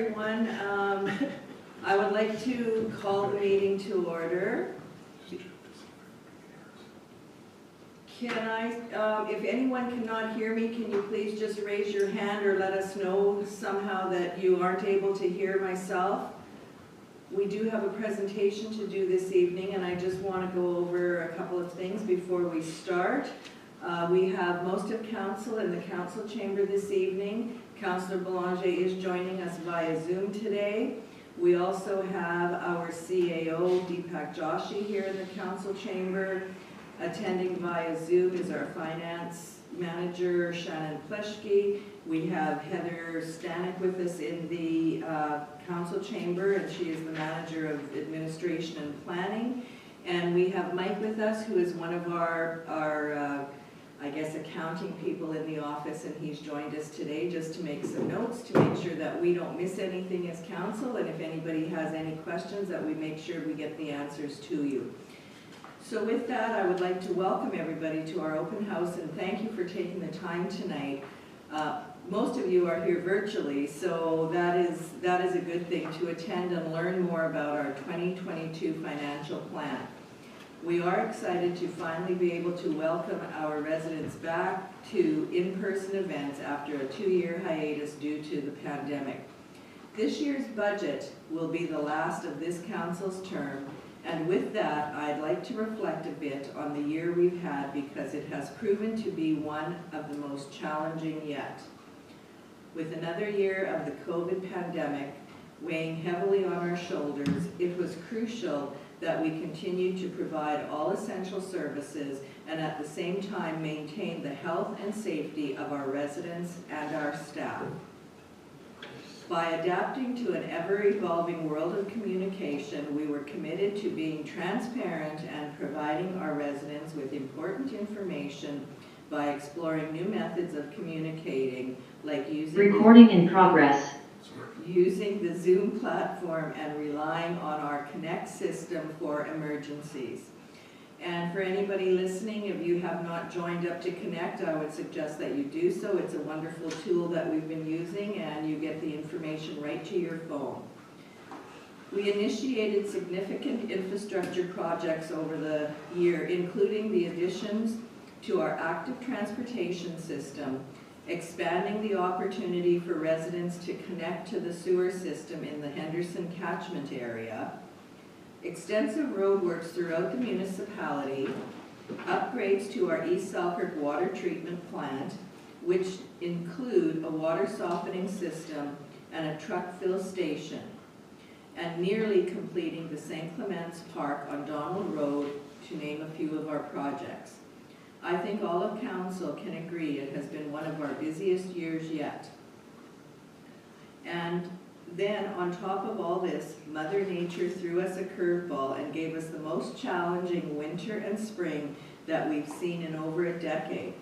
everyone. I would like to call the meeting to order. Can I, if anyone cannot hear me, can you please just raise your hand or let us know somehow that you aren't able to hear myself? We do have a presentation to do this evening, and I just want to go over a couple of things before we start. We have most of council in the council chamber this evening. Councillor Belanger is joining us via Zoom today. We also have our CAO, Deepak Joshi, here in the council chamber. Attending via Zoom is our finance manager, Shannon Pleshke. We have Heather Stanek with us in the council chamber, and she is the manager of administration and planning. And we have Mike with us, who is one of our I guess, accounting people in the office, and he's joined us today just to make some notes, to make sure that we don't miss anything as council, and if anybody has any questions, that we make sure we get the answers to you. So with that, I would like to welcome everybody to our open house, and thank you for taking the time tonight. Most of you are here virtually, so that is a good thing, to attend and learn more about our 2022 financial plan. We are excited to finally be able to welcome our residents back to in-person events after a 2-year hiatus due to the pandemic. This year's budget will be the last of this council's term, and with that, I'd like to reflect a bit on the year we've had, because it has proven to be one of the most challenging yet. With another year of the COVID pandemic weighing heavily on our shoulders, it was crucial that we continue to provide all essential services and at the same time maintain the health and safety of our residents and our staff. By adapting to an ever-evolving world of communication, we were committed to being transparent and providing our residents with important information by exploring new methods of communicating, like using the Zoom platform and relying on our Connect system for emergencies. And for anybody listening, if you have not joined up to Connect, I would suggest that you do so. It's a wonderful tool that we've been using, and you get the information right to your phone. We initiated significant infrastructure projects over the year, including the additions to our active transportation system, expanding the opportunity for residents to connect to the sewer system in the Henderson catchment area, extensive roadworks throughout the municipality, upgrades to our East Sulphur water treatment plant, which include a water softening system and a truck fill station, and nearly completing the St. Clements Park on Donald Road, to name a few of our projects. I think all of council can agree it has been one of our busiest years yet. And then, on top of all this, Mother Nature threw us a curveball and gave us the most challenging winter and spring that we've seen in over a decade.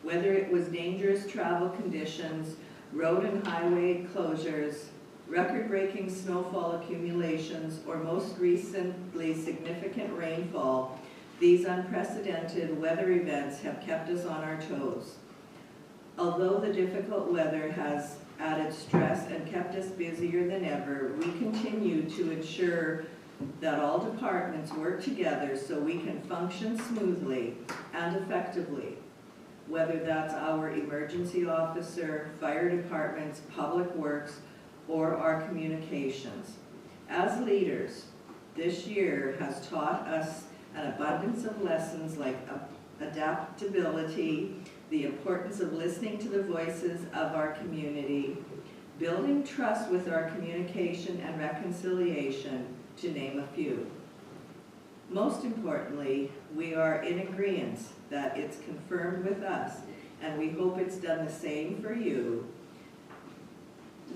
Whether it was dangerous travel conditions, road and highway closures, record-breaking snowfall accumulations, or most recently significant rainfall, these unprecedented weather events have kept us on our toes. Although the difficult weather has added stress and kept us busier than ever, we continue to ensure that all departments work together so we can function smoothly and effectively, whether that's our emergency officer, fire departments, public works, or our communications. As leaders, this year has taught us an abundance of lessons like adaptability, the importance of listening to the voices of our community, building trust with our communication and reconciliation, to name a few. Most importantly, we are in agreement that it's confirmed with us, and we hope it's done the same for you,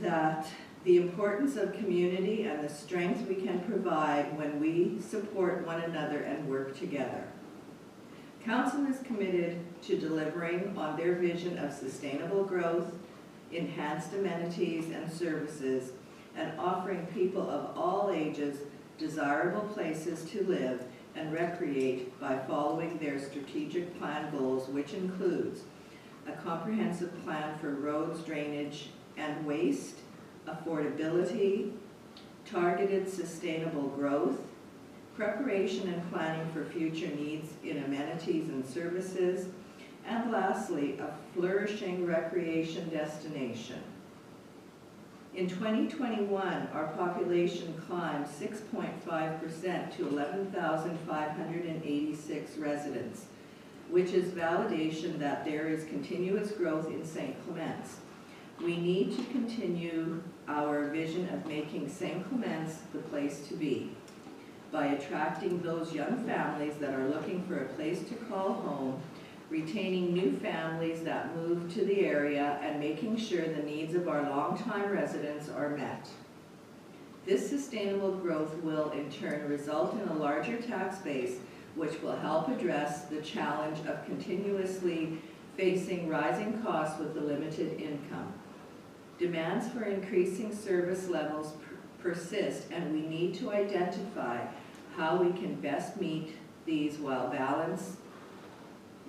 that the importance of community and the strength we can provide when we support one another and work together. Council is committed to delivering on their vision of sustainable growth, enhanced amenities and services, and offering people of all ages desirable places to live and recreate by following their strategic plan goals, which includes a comprehensive plan for roads, drainage, and waste, affordability, targeted sustainable growth, preparation and planning for future needs in amenities and services, and lastly, a flourishing recreation destination. In 2021, our population climbed 6.5% to 11,586 residents, which is validation that there is continuous growth in St. Clements. We need to continue our vision of making St. Clements the place to be by attracting those young families that are looking for a place to call home, retaining new families that move to the area, and making sure the needs of our longtime residents are met. This sustainable growth will in turn result in a larger tax base, which will help address the challenge of continuously facing rising costs with a limited income. Demands for increasing service levels persist, and we need to identify how we can best meet these while balance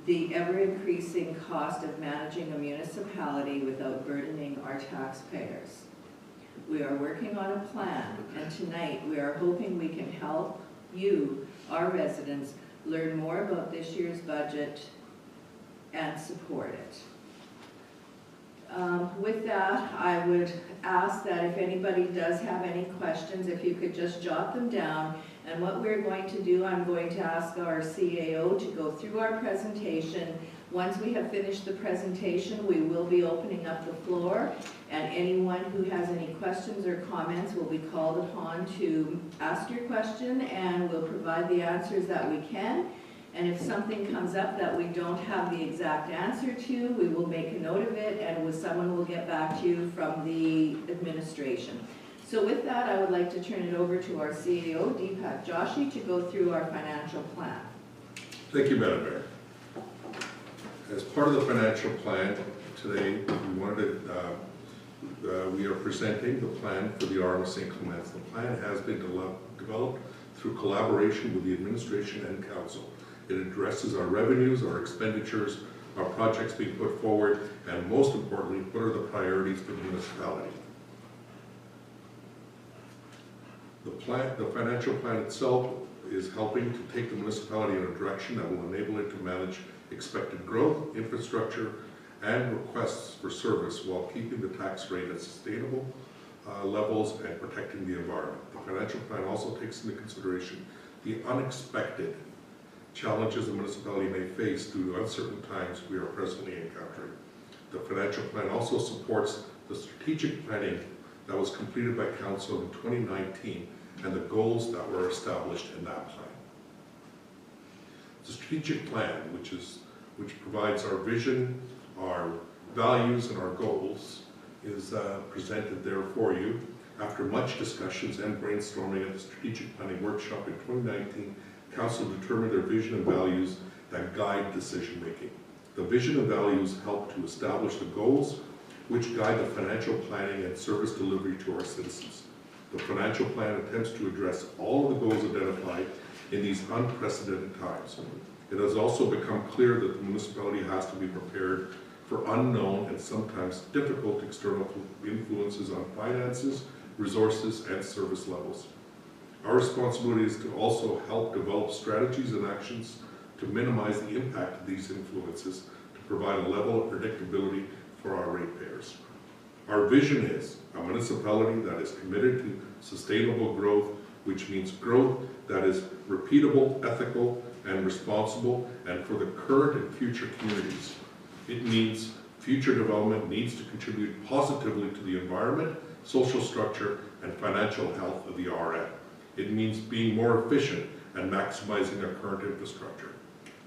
the ever-increasing cost of managing a municipality without burdening our taxpayers. We are working on a plan, and tonight we are hoping we can help you, our residents, learn more about this year's budget and support it. With that, I would ask that if anybody does have any questions, if you could just jot them down. And what we're going to do, I'm going to ask our CAO to go through our presentation. Once we have finished the presentation, we will be opening up the floor, and anyone who has any questions or comments will be called upon to ask your question, and we'll provide the answers that we can. And if something comes up that we don't have the exact answer to, we will make a note of it, and someone will get back to you from the administration. So with that, I would like to turn it over to our CAO, Deepak Joshi, to go through our financial plan. Thank you, Madam Mayor. As part of the financial plan today, we are presenting the plan for the RM of St. Clements. The plan has been developed through collaboration with the administration and council. It addresses our revenues, our expenditures, our projects being put forward, and most importantly, what are the priorities for the municipality. The financial plan itself is helping to take the municipality in a direction that will enable it to manage expected growth, infrastructure, and requests for service while keeping the tax rate at sustainable levels and protecting the environment. The financial plan also takes into consideration the unexpected challenges the municipality may face due to uncertain times we are presently encountering. The financial plan also supports the strategic planning that was completed by council in 2019 and the goals that were established in that plan. The strategic plan, which provides our vision, our values, and our goals, is presented there for you. After much discussions and brainstorming at the strategic planning workshop in 2019, council determined their vision and values that guide decision making. The vision and values help to establish the goals which guide the financial planning and service delivery to our citizens. The financial plan attempts to address all of the goals identified in these unprecedented times. It has also become clear that the municipality has to be prepared for unknown and sometimes difficult external influences on finances, resources, and service levels. Our responsibility is to also help develop strategies and actions to minimize the impact of these influences to provide a level of predictability for our ratepayers. Our vision is a municipality that is committed to sustainable growth, which means growth that is repeatable, ethical, and responsible, and for the current and future communities. It means future development needs to contribute positively to the environment, social structure, and financial health of the RM. It means being more efficient and maximizing our current infrastructure.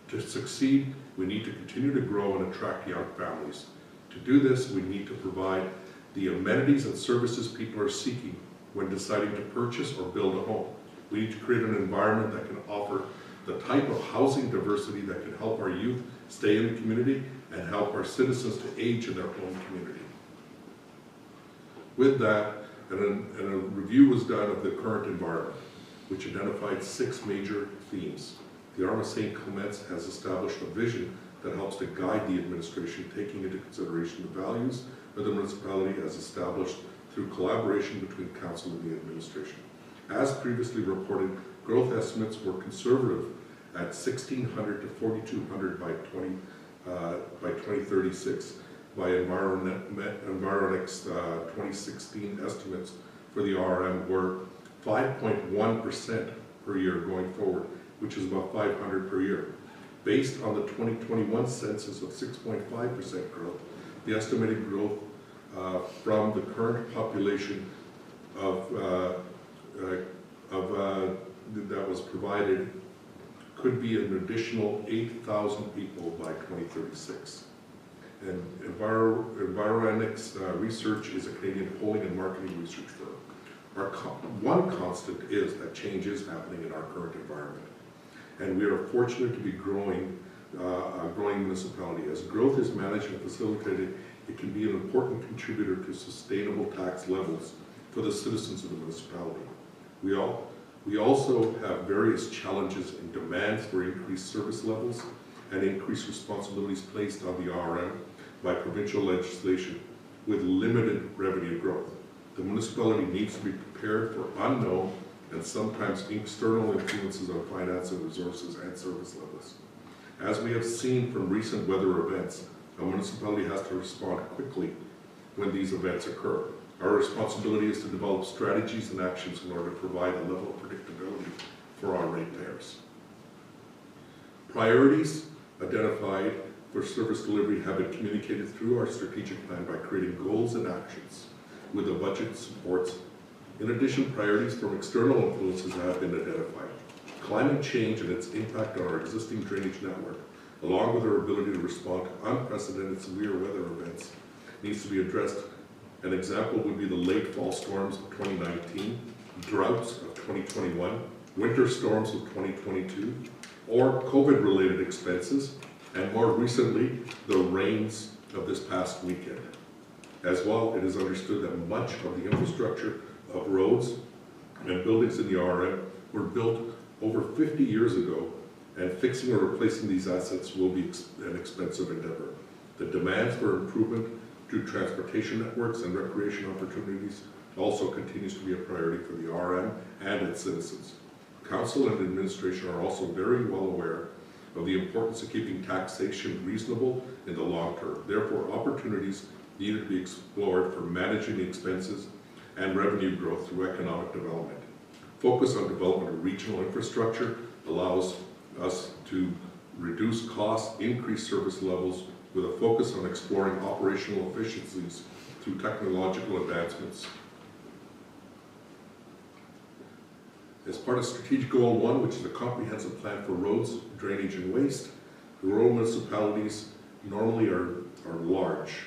To succeed, we need to continue to grow and attract young families. To do this, we need to provide the amenities and services people are seeking when deciding to purchase or build a home. We need to create an environment that can offer the type of housing diversity that can help our youth stay in the community and help our citizens to age in their own community. With that, a review was done of the current environment, which identified 6 major themes. The RM of St. Clements has established a vision that helps to guide the administration, taking into consideration the values of the municipality as established through collaboration between council and the administration. As previously reported, growth estimates were conservative at 1,600 to 4,200 by 2036 by Environix 2016 estimates for the RM were 5.1% per year going forward, which is about 500 per year. Based on the 2021 census of 6.5% growth, the estimated growth from the current population that was provided could be an additional 8,000 people by 2036. And Environix Research is a Canadian polling and marketing research firm. One constant is that change is happening in our current environment. And we are fortunate to be growing a growing municipality. As growth is managed and facilitated, it can be an important contributor to sustainable tax levels for the citizens of the municipality. We also have various challenges and demands for increased service levels and increased responsibilities placed on the RM by provincial legislation with limited revenue growth. The municipality needs to be prepared for unknown and sometimes external influences on finance and resources and service levels. As we have seen from recent weather events, a municipality has to respond quickly when these events occur. Our responsibility is to develop strategies and actions in order to provide a level of predictability for our ratepayers. Priorities identified for service delivery have been communicated through our strategic plan by creating goals and actions with the budget supports. In addition, priorities from external influences have been identified. Climate change and its impact on our existing drainage network, along with our ability to respond to unprecedented severe weather events, needs to be addressed. An example would be the late fall storms of 2019, droughts of 2021, winter storms of 2022, or COVID-related expenses, and more recently, the rains of this past weekend. As well, it is understood that much of the infrastructure of roads and buildings in the RM were built over 50 years ago, and fixing or replacing these assets will be an expensive endeavor. The demands for improvement to transportation networks and recreation opportunities also continues to be a priority for the RM and its citizens. Council and administration are also very well aware of the importance of keeping taxation reasonable in the long term. Therefore, opportunities needed to be explored for managing the expenses and revenue growth through economic development. Focus on development of regional infrastructure allows us to reduce costs, increase service levels, with a focus on exploring operational efficiencies through technological advancements. As part of Strategic Goal 1, which is a comprehensive plan for roads, drainage, and waste, the rural municipalities normally are large.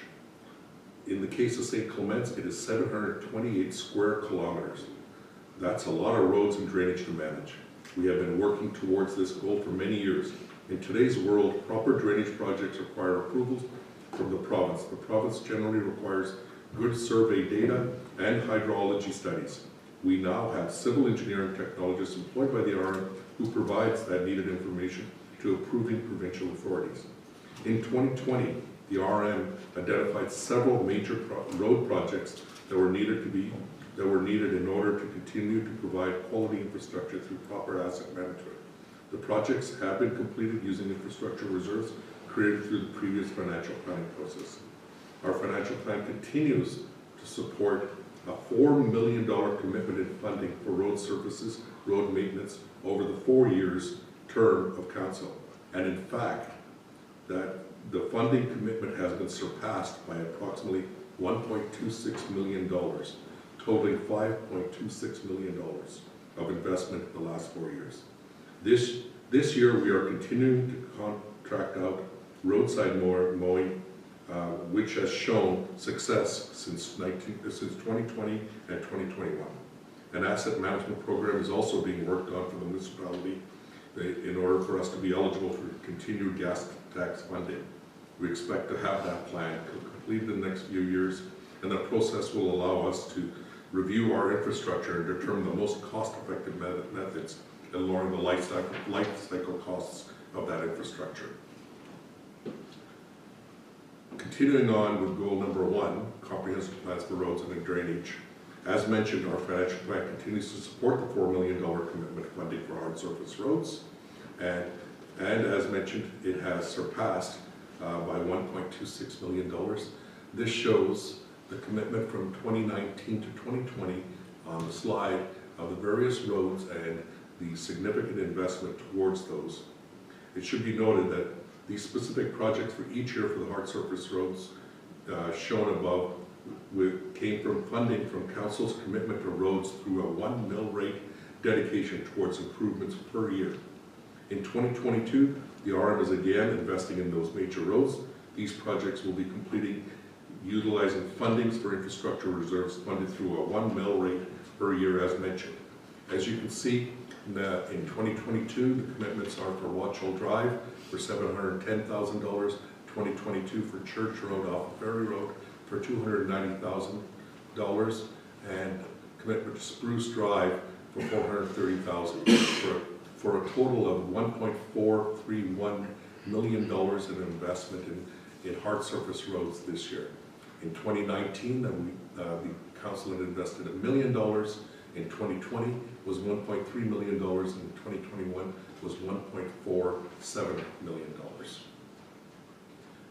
In the case of St. Clements, it is 728 square kilometers. That's a lot of roads and drainage to manage. We have been working towards this goal for many years. In today's world, proper drainage projects require approvals from the province. The province generally requires good survey data and hydrology studies. We now have civil engineering technologists employed by the RM who provides that needed information to approving provincial authorities. In 2020, the RM identified several major road projects that were needed in order to continue to provide quality infrastructure through proper asset management. The projects have been completed using infrastructure reserves created through the previous financial planning process. Our financial plan continues to support a $4 million commitment in funding for road surfaces, road maintenance over the 4 years term of council. And in fact, that the funding commitment has been surpassed by approximately $1.26 million, totaling $5.26 million of investment in the last 4 years. This year, we are continuing to contract out roadside mowing, which has shown success since 2020 and 2021. An asset management program is also being worked on for the municipality in order for us to be eligible for continued gas tax funding. We expect to have that plan completed in the next few years, and that process will allow us to review our infrastructure and determine the most cost-effective methods and lowering the life cycle costs of that infrastructure. Continuing on with goal number 1, comprehensive plans for roads and drainage. As mentioned, our financial plan continues to support the $4 million commitment funding for hard surface roads. And as mentioned, it has surpassed by $1.26 million. This shows the commitment from 2019 to 2020 on the slide of the various roads and the significant investment towards those. It should be noted that these specific projects for each year for the hard surface roads shown above came from funding from Council's commitment to roads through a 1 mil rate dedication towards improvements per year. In 2022, the RM is again investing in those major roads. These projects will be completing utilizing fundings for infrastructure reserves funded through a 1 mil rate per year as mentioned. As you can see, in 2022, the commitments are for Watchell Drive for $710,000, 2022 for Church Road off of Ferry Road for $290,000, and commitment to Spruce Drive for $430,000 for a total of $1.431 million in investment in hard surface roads this year. In 2019, the council had invested $1 million. In 2020 was $1.3 million. In 2021 was $1.47 million.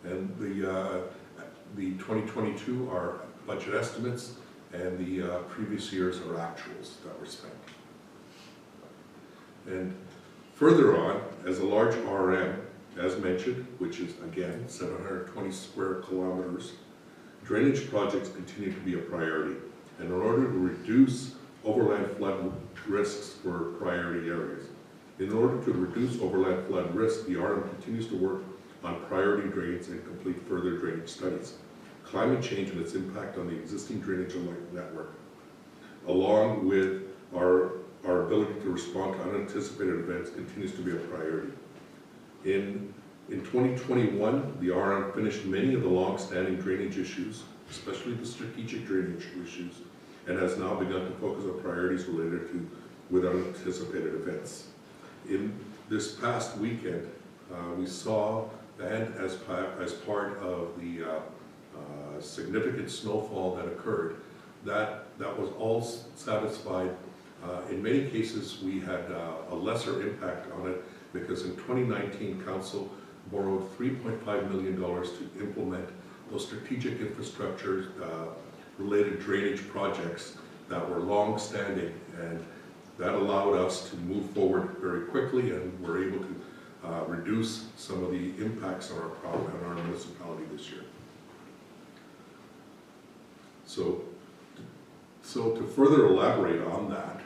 And the 2022 are budget estimates, and the previous years are actuals that were spent. And further on, as a large RM, as mentioned, which is again 720 square kilometers, drainage projects continue to be a priority. And in order to reduce overland flood risks for priority areas. In order to reduce overland flood risk, the RM continues to work on priority drains and complete further drainage studies. Climate change and its impact on the existing drainage network, along with our ability to respond to unanticipated events, continues to be a priority. In 2021, the RM finished many of the long-standing drainage issues, especially the strategic drainage issues, and has now begun to focus on priorities related to with unanticipated events. In this past weekend, we saw, and as part of the significant snowfall that occurred, that was all satisfied. In many cases, we had a lesser impact on it because in 2019, Council borrowed $3.5 million to implement those strategic infrastructure related drainage projects that were long-standing, and that allowed us to move forward very quickly, and we're able to reduce some of the impacts on our municipality this year. So to further elaborate on that,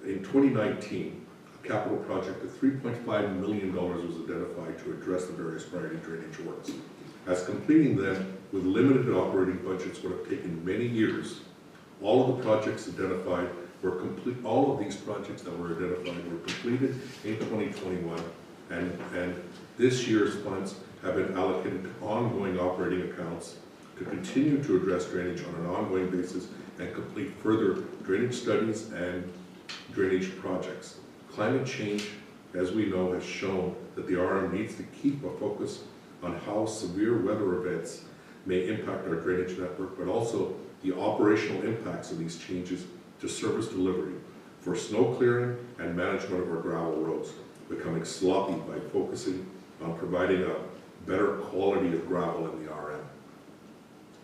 in 2019, a capital project of $3.5 million was identified to address the various priority drainage works. As completing them with limited operating budgets would have taken many years, all of the projects identified were complete. All of these projects that were identified were completed in 2021, and this year's funds have been allocated to ongoing operating accounts to continue to address drainage on an ongoing basis and complete further drainage studies and drainage projects. Climate change, as we know, has shown that the RM needs to keep a focus on how severe weather events may impact our drainage network, but also the operational impacts of these changes to service delivery for snow clearing and management of our gravel roads, becoming sloppy by focusing on providing a better quality of gravel in the RM.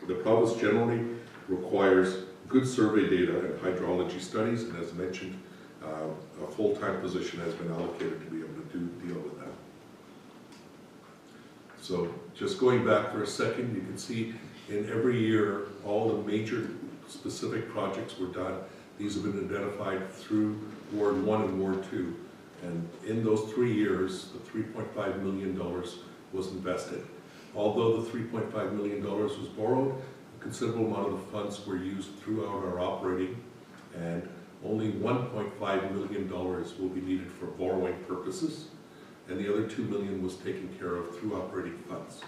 The province generally requires good survey data and hydrology studies, and as mentioned, a full-time position has been allocated to be able to deal with that. So just going back for a second, you can see in every year all the major specific projects were done. These have been identified through Ward 1 and Ward 2. And in those 3 years, the $3.5 million was invested. Although the $3.5 million was borrowed, a considerable amount of the funds were used throughout our operating, and only $1.5 million will be needed for borrowing purposes, and the other $2 million was taken care of through operating funds.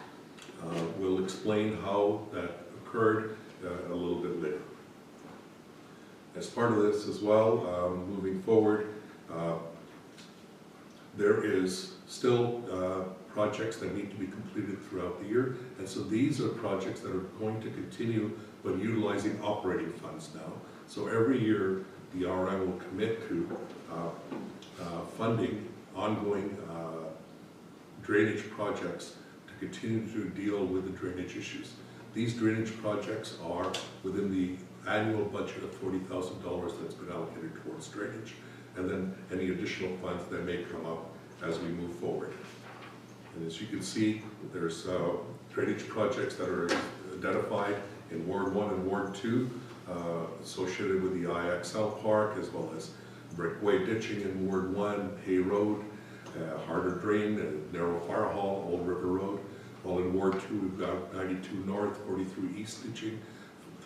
We'll explain how that occurred a little bit later. As part of this as well, moving forward, there is still projects that need to be completed throughout the year. And so these are projects that are going to continue, but utilizing operating funds now. So every year, the RM will commit to funding ongoing drainage projects to continue to deal with the drainage issues. These drainage projects are within the annual budget of $40,000 that's been allocated towards drainage, and then any additional funds that may come up as we move forward. And as you can see, there's drainage projects that are identified in Ward 1 and Ward 2, associated with the IXL Park, as well as Brickway ditching in Ward 1, Hay Road, Harder Drain, Narrow Fire Hall, Old River Road. While in Ward 2, we've got 92 North, 43 East ditching,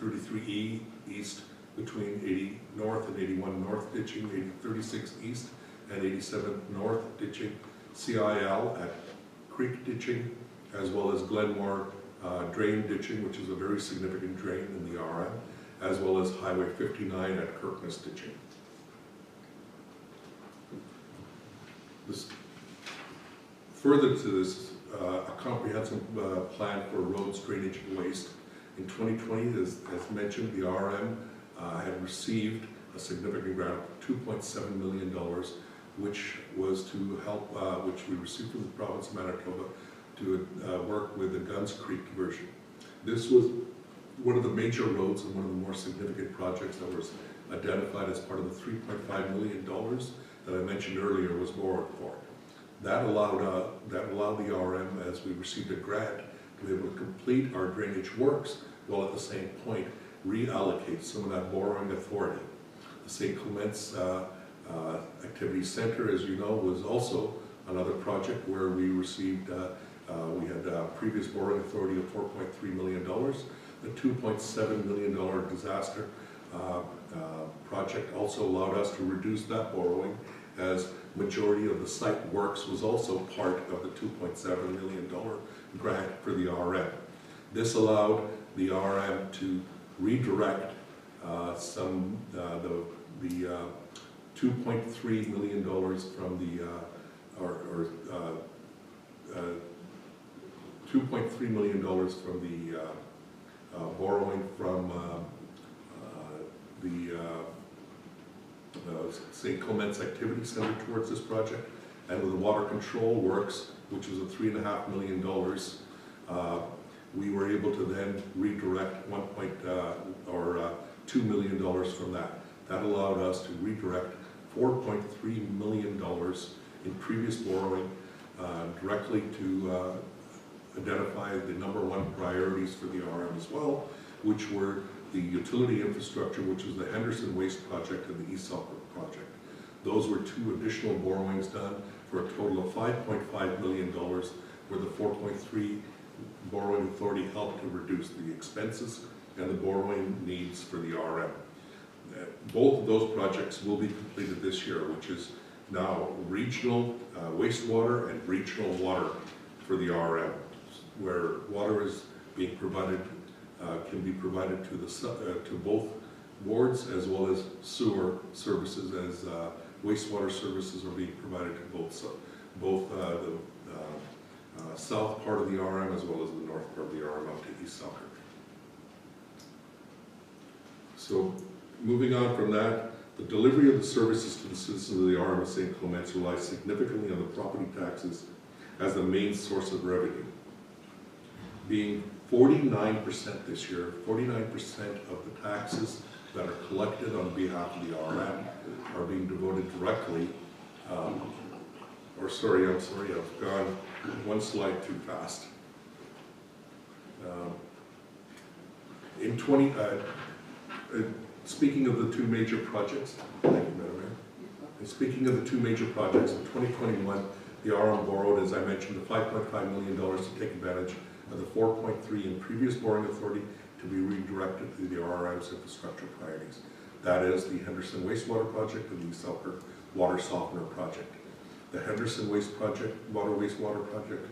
33E East between 80 North and 81 North ditching, 36 East and 87 North ditching, CIL at Creek ditching, as well as Glenmore drain ditching, which is a very significant drain in the RM, as well as Highway 59 at Kirkness ditching. Further to this, a comprehensive plan for roads, drainage, and waste. In 2020, as mentioned, the RM had received a significant grant of $2.7 million, which was to help, which we received from the province of Manitoba to work with the Guns Creek diversion. This was one of the major roads and one of the more significant projects that was identified as part of the $3.5 million that I mentioned earlier was borrowed for. That allowed the RM, as we received a grant, to be able to complete our drainage works, while at the same point reallocate some of that borrowing authority. The St. Clement's Activity Center, as you know, was also another project where we received, we had previous borrowing authority of $4.3 million. The $2.7 million disaster project also allowed us to reduce that borrowing, as majority of the site works was also part of the $2.7 million grant for the RM. This allowed the RM to redirect some the $2.3 million from the $2.3 million from the borrowing from the St. Clement's Activity Center towards this project, and with the water control works, which was a $3.5 million, we were able to then redirect $2 million from that. That allowed us to redirect $4.3 million in previous borrowing directly to identify the #1 priorities for the RM as well, which were the utility infrastructure, which was the Henderson Waste Project and the East Sulphur Project. Those were 2 additional borrowings done for a total of $5.5 million, where the 4.3 borrowing authority helped to reduce the expenses and the borrowing needs for the RM. Both of those projects will be completed this year, which is now regional wastewater and regional water for the RM, where water is being provided, can be provided to to both wards, as well as sewer services, as wastewater services are being provided to both the south part of the RM as well as the north part of the RM up to East Sulphur. So moving on from that, the delivery of the services to the citizens of the RM of St. Clement's relies significantly on the property taxes as the main source of revenue, being 49% this year. 49% of the taxes that are collected on behalf of the RM are being devoted directly, I'm sorry, I've gone one slide too fast. Speaking of the 2 major projects, thank you, Madam Mayor. And speaking of the 2 major projects, in 2021, the RM borrowed, as I mentioned, the $5.5 million to take advantage of the 4.3 in previous borrowing authority to be redirected to the RM's infrastructure priorities. That is the Henderson Wastewater Project and the Sulphur Water Softener Project. The Henderson Wastewater Project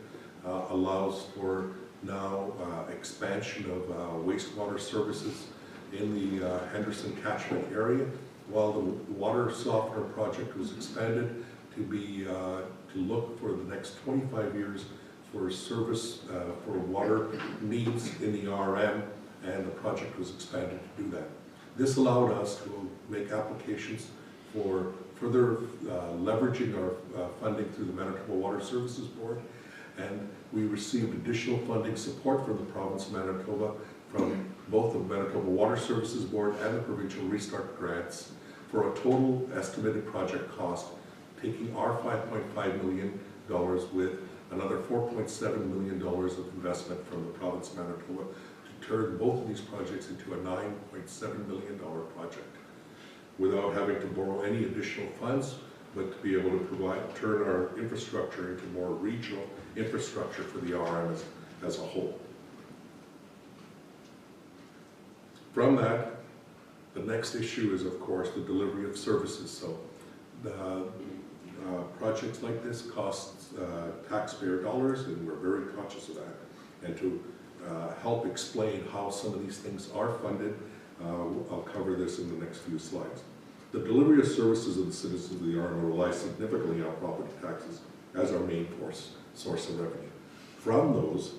allows for now expansion of wastewater services in the Henderson catchment area, while the Water Softener Project was expanded to be to look for the next 25 years for service for water needs in the RM, and the project was expanded to do that. This allowed us to make applications for further leveraging our funding through the Manitoba Water Services Board, and we received additional funding support from the province of Manitoba from both the Manitoba Water Services Board and the Provincial Restart grants for a total estimated project cost, taking our $5.5 million with another $4.7 million of investment from the province of Manitoba to turn both of these projects into a $9.7 million project without having to borrow any additional funds, but to be able to turn our infrastructure into more regional infrastructure for the RM as a whole. From that, the next issue is, of course, the delivery of services. So projects like this cost taxpayer dollars, and we're very conscious of that. And to help explain how some of these things are funded, I'll cover this in the next few slides. The delivery of services of the citizens of the RM rely significantly on property taxes as our main source of revenue. From those,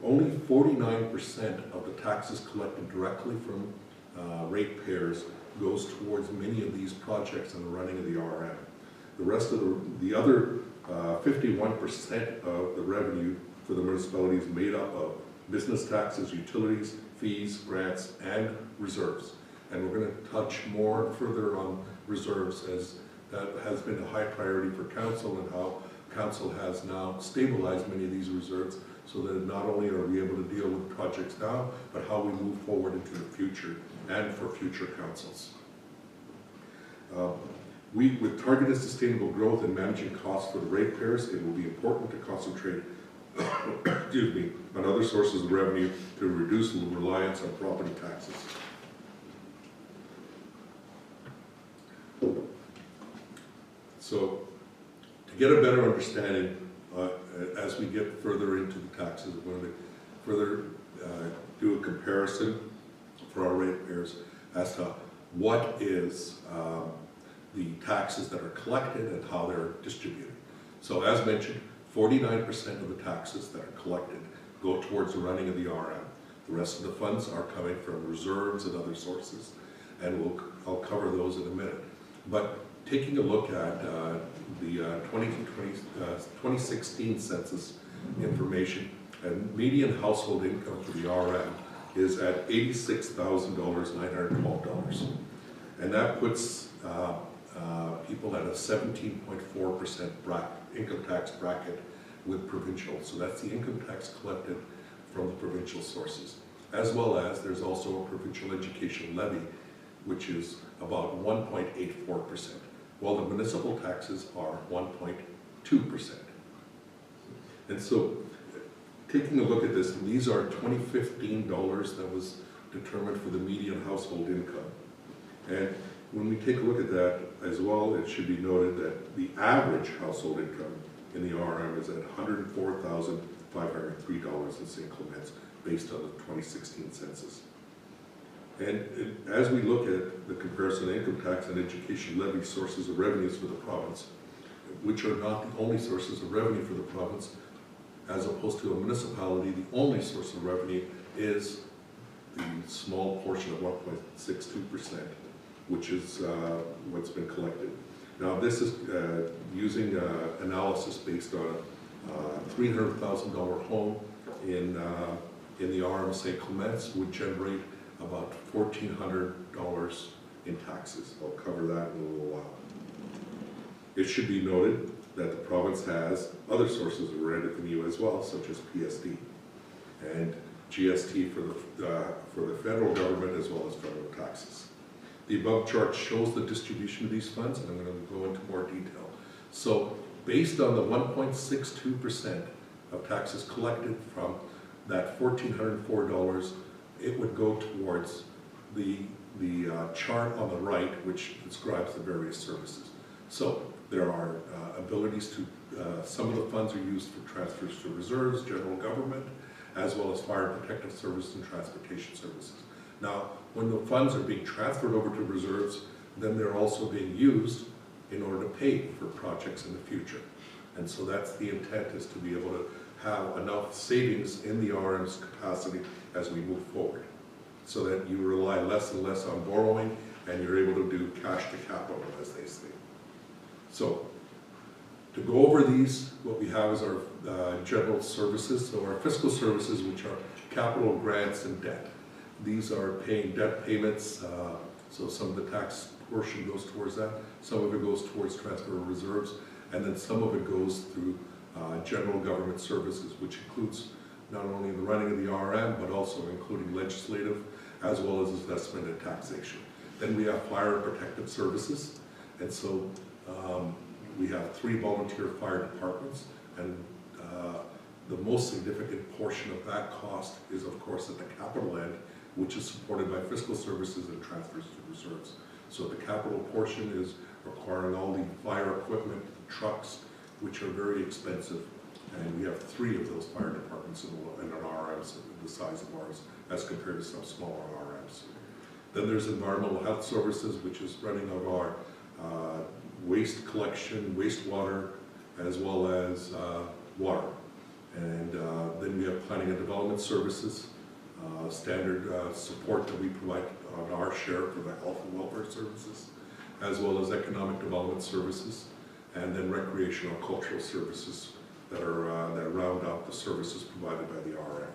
only 49% of the taxes collected directly from ratepayers goes towards many of these projects and the running of the RM. The rest of the other 51% of the revenue for the municipality is made up of business taxes, utilities, fees, grants, and reserves. And we're going to touch more further on reserves, as that has been a high priority for council, and how council has now stabilized many of these reserves, so that not only are we able to deal with projects now, but how we move forward into the future and for future councils. With targeted sustainable growth and managing costs for the ratepayers, it will be important to concentrate excuse me, on other sources of revenue to reduce the reliance on property taxes. So, to get a better understanding, as we get further into the taxes, we're going to further do a comparison for our ratepayers as to what is the taxes that are collected and how they're distributed. So as mentioned, 49% of the taxes that are collected go towards the running of the RM. The rest of the funds are coming from reserves and other sources, and I'll cover those in a minute. But taking a look at the 2016 census information, and median household income for the RM is at $86,912. And that puts people at a 17.4% income tax bracket with provincial. So that's the income tax collected from the provincial sources. As well as there's also a provincial education levy, which is about 1.84%, while the municipal taxes are 1.2%. And so, taking a look at this, and these are 2015 dollars that was determined for the median household income. And when we take a look at that as well, it should be noted that the average household income in the RM is at $104,503 in St. Clements, based on the 2016 census. And as we look at the comparison of income tax and education levy sources of revenues for the province, which are not the only sources of revenue for the province, as opposed to a municipality, the only source of revenue is the small portion of 1.62%, which is what's been collected. Now this is using analysis based on a $300,000 home in the RM St. Clements would generate about $1,400 in taxes. I'll cover that in a little while. It should be noted that the province has other sources of revenue as well, such as PSD and GST for the federal government, as well as federal taxes. The above chart shows the distribution of these funds, and I'm going to go into more detail. So, based on the 1.62% of taxes collected from that $1,404, it would go towards the chart on the right, which describes the various services. So there are abilities to, some of the funds are used for transfers to reserves, general government, as well as fire and protective services and transportation services. Now, when the funds are being transferred over to reserves, then they're also being used in order to pay for projects in the future. And so that's the intent, is to be able to have enough savings in the RM's capacity as we move forward, so that you rely less and less on borrowing and you're able to do cash to capital, as they say. So, to go over these, what we have is our general services, so our fiscal services, which are capital, grants, and debt. These are paying debt payments, so some of the tax portion goes towards that, some of it goes towards transfer of reserves, and then some of it goes through general government services, which includes not only the running of the RM, but also including legislative, as well as assessment and taxation. Then we have fire and protective services, and so we have 3 volunteer fire departments, and the most significant portion of that cost is, of course, at the capital end, which is supported by fiscal services and transfers to reserves. So the capital portion is requiring all the fire equipment, trucks, which are very expensive, and we have 3 of those fire departments in our RMs, the size of ours, as compared to some smaller RMs. Then there's environmental health services, which is running of our waste collection, wastewater, as well as water. And then we have planning and development services, standard support that we provide on our share for the health and welfare services, as well as economic development services, and then recreational cultural services that are that round out the services provided by the RM.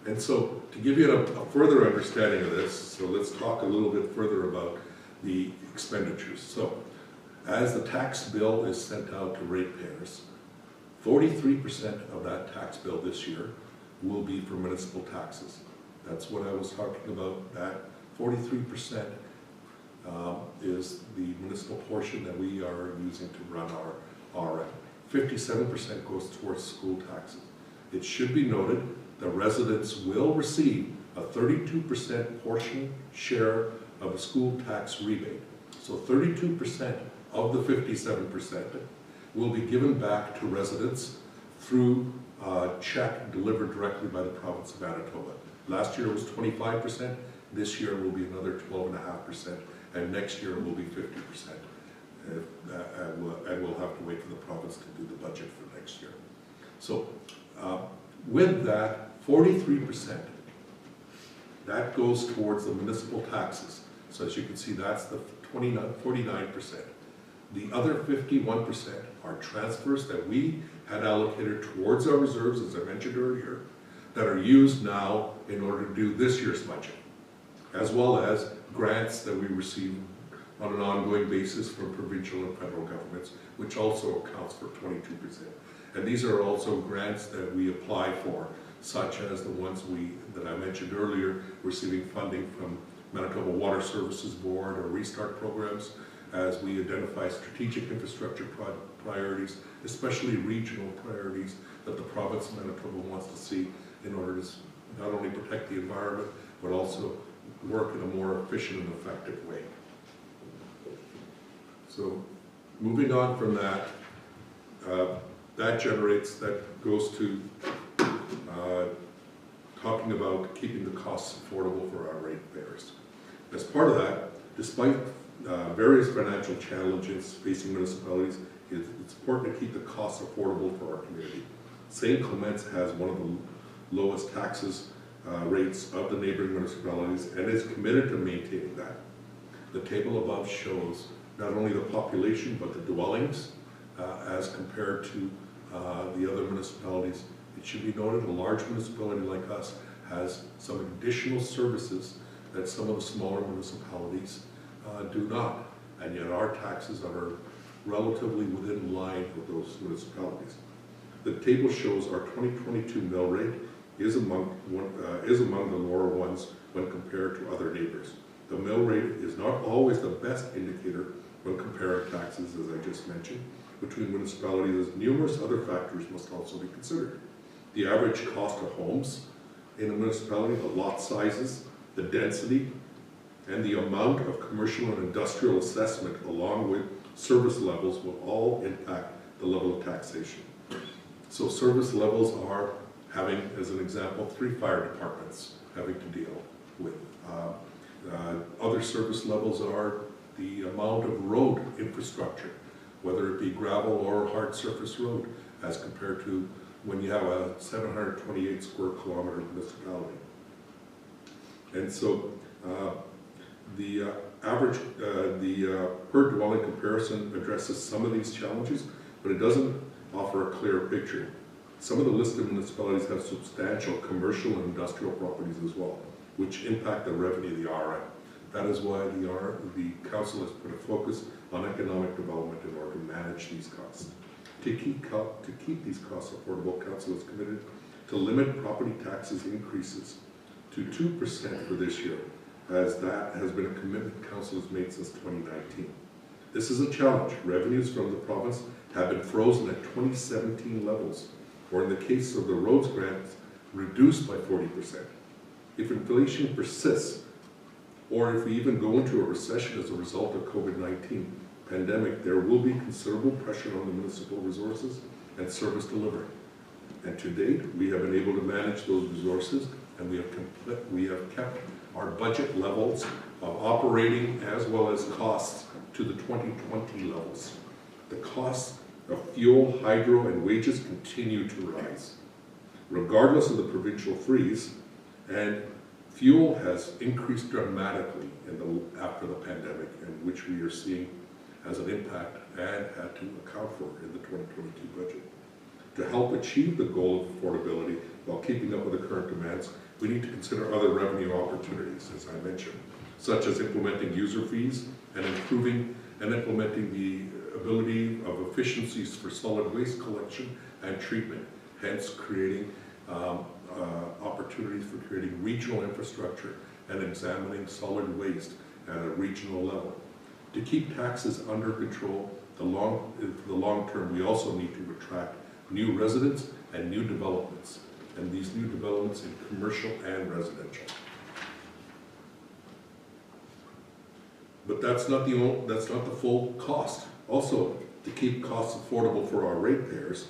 And so, to give you a further understanding of this, so let's talk a little bit further about the expenditures. So, as the tax bill is sent out to ratepayers, 43% of that tax bill this year will be for municipal taxes. That's what I was talking about, that 43% is the municipal portion that we are using to run our RM. 57% goes towards school taxes. It should be noted that residents will receive a 32% portion share of the school tax rebate. So 32% of the 57% will be given back to residents through a check delivered directly by the province of Manitoba. Last year it was 25%, this year will be another 12.5%, and next year it will be 50%. And we'll have to wait for the province to do the budget for next year. So with that, 43%, that goes towards the municipal taxes. So as you can see, that's the 49%. The other 51% are transfers that we had allocated towards our reserves, as I mentioned earlier, that are used now in order to do this year's budget, as well as grants that we receive on an ongoing basis from provincial and federal governments, which also accounts for 22%. And these are also grants that we apply for, such as the ones that I mentioned earlier, receiving funding from Manitoba Water Services Board or Restart programs, as we identify strategic infrastructure priorities, especially regional priorities that the province of Manitoba wants to see in order to not only protect the environment, but also work in a more efficient and effective way. So moving on from that, that goes to talking about keeping the costs affordable for our ratepayers. As part of that, despite various financial challenges facing municipalities, it's important to keep the costs affordable for our community. St. Clements has one of the lowest taxes rates of the neighboring municipalities and is committed to maintaining that. The table above shows not only the population but the dwellings as compared to the other municipalities. It should be noted a large municipality like us has some additional services that some of the smaller municipalities do not, and yet our taxes are relatively within line with those municipalities. The table shows our 2022 mill rate is among the lower ones when compared to other neighbors. The mill rate is not always the best indicator when comparing taxes, as I just mentioned, between municipalities, as numerous other factors must also be considered. The average cost of homes in a municipality, the lot sizes, the density, and the amount of commercial and industrial assessment along with service levels will all impact the level of taxation. So service levels are having, as an example, 3 fire departments having to deal with. Other service levels are the amount of road infrastructure, whether it be gravel or hard surface road, as compared to when you have a 728 square kilometer municipality. And so the per dwelling comparison addresses some of these challenges, but it doesn't offer a clear picture. Some of the listed municipalities have substantial commercial and industrial properties as well, which impact the revenue of the RM. That is why the council has put a focus on economic development in order to manage these costs. To keep these costs affordable, council is committed to limit property taxes increases to 2% for this year, as that has been a commitment council has made since 2019. This is a challenge. Revenues from the province have been frozen at 2017 levels, or in the case of the roads grants, reduced by 40%. If inflation persists, or if we even go into a recession as a result of COVID-19 pandemic, there will be considerable pressure on the municipal resources and service delivery. And to date, we have been able to manage those resources, and we have kept our budget levels of operating as well as costs to the 2020 levels. The costs of fuel, hydro, and wages continue to rise, regardless of the provincial freeze, and fuel has increased dramatically after the pandemic, and which we are seeing as an impact and had to account for in the 2022 budget. To help achieve the goal of affordability while keeping up with the current demands, we need to consider other revenue opportunities, as I mentioned, such as implementing user fees and improving and implementing the ability of efficiencies for solid waste collection and treatment, hence creating opportunities for creating regional infrastructure and examining solid waste at a regional level. To keep taxes under control for the long term, we also need to attract new residents and new developments, and these new developments in commercial and residential. But that's not the full cost. Also, to keep costs affordable for our ratepayers,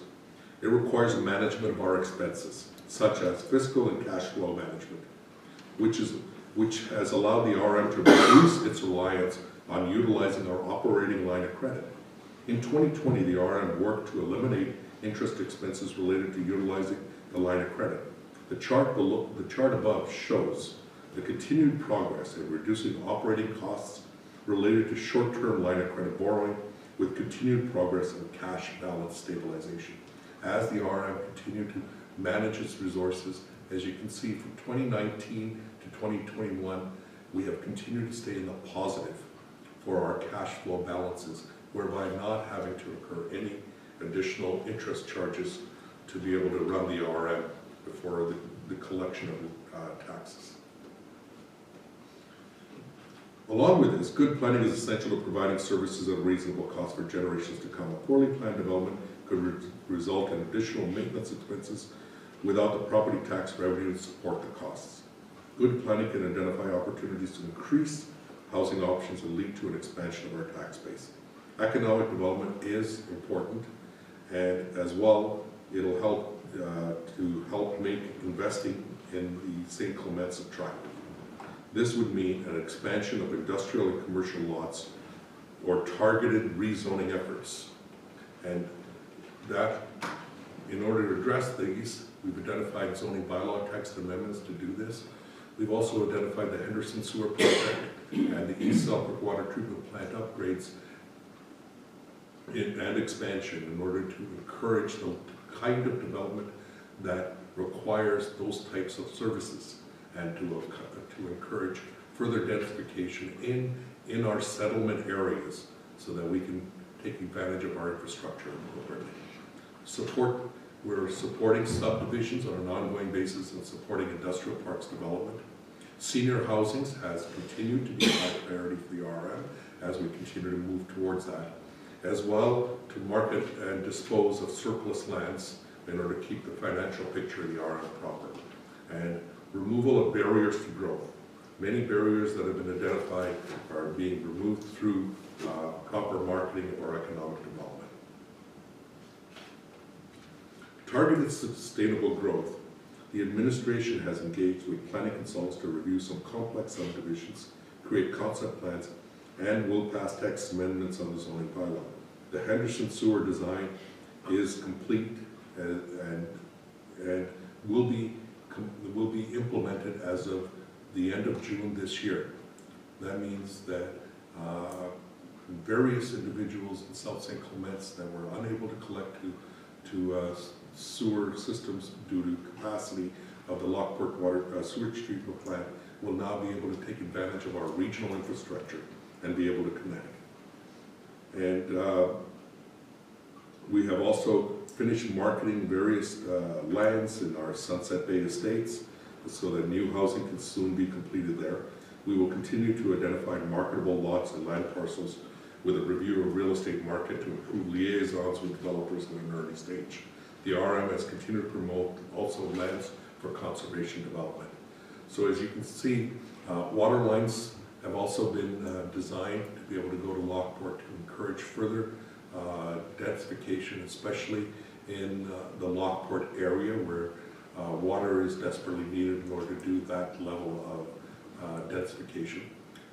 it requires management of our expenses, such as fiscal and cash flow management, which has allowed the RM to reduce its reliance on utilizing our operating line of credit. In 2020, the RM worked to eliminate interest expenses related to utilizing the line of credit. The chart above shows the continued progress in reducing operating costs related to short-term line of credit borrowing, with continued progress in cash balance stabilization. As the RM continued to manage its resources, as you can see, from 2019 to 2021, we have continued to stay in the positive for our cash flow balances, whereby not having to incur any additional interest charges to be able to run the RM before the collection of taxes. Along with this, good planning is essential to providing services at a reasonable cost for generations to come. A poorly planned development could result in additional maintenance expenses without the property tax revenue to support the costs. Good planning can identify opportunities to increase housing options and lead to an expansion of our tax base. Economic development is important, and as well, it'll help to help make investing in the St. Clements attractive. This would mean an expansion of industrial and commercial lots or targeted rezoning efforts. And that, in order to address these, we've identified zoning bylaw text amendments to do this. We've also identified the Henderson Sewer project and the East Sulphur water treatment plant upgrades and expansion in order to encourage the kind of development that requires those types of services, and to encourage further densification in our settlement areas so that we can take advantage of our infrastructure appropriately. We're supporting subdivisions on an ongoing basis and supporting industrial parks development. Senior housing has continued to be a high priority for the RM as we continue to move towards that, as well to market and dispose of surplus lands in order to keep the financial picture of the RM proper. And removal of barriers to growth. Many barriers that have been identified are being removed through proper marketing of our economic development. Targeted sustainable growth. The administration has engaged with planning consultants to review some complex subdivisions, create concept plans, and will pass text amendments on the zoning bylaw. The Henderson Sewer design is complete and will be implemented as of the end of June this year. That means that various individuals in South St. Clements that were unable to collect to sewer systems due to capacity of the Lockport water sewage treatment plant will now be able to take advantage of our regional infrastructure and be able to connect. And we have also finished marketing various lands in our Sunset Bay estates so that new housing can soon be completed there. We will continue to identify marketable lots and land parcels with a review of real estate market to improve liaisons with developers in an early stage. The RM has continued to promote also lands for conservation development. So as you can see, water lines have also been designed to be able to go to Lockport to encourage further densification, especially in the Lockport area where water is desperately needed in order to do that level of densification.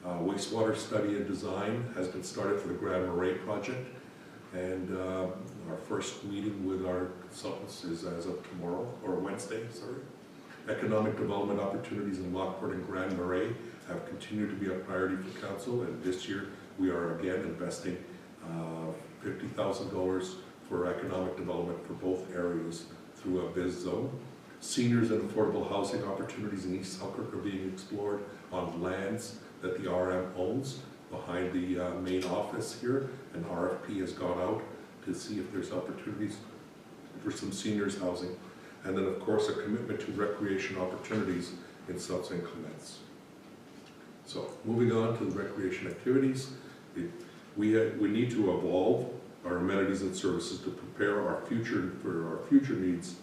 Wastewater study and design has been started for the Grand Marais project, and our first meeting with our consultants is as of tomorrow, or Wednesday, sorry. Economic development opportunities in Lockport and Grand Marais have continued to be a priority for council, and this year we are again investing $50,000 for economic development for both areas through a biz zone. Seniors and affordable housing opportunities in East Selkirk are being explored on lands that the RM owns behind the main office here. An RFP has gone out to see if there's opportunities for some seniors housing. And then of course a commitment to recreation opportunities in South St. Clements. So moving on to the recreation activities, we need to evolve our amenities and services to prepare our future for our future needs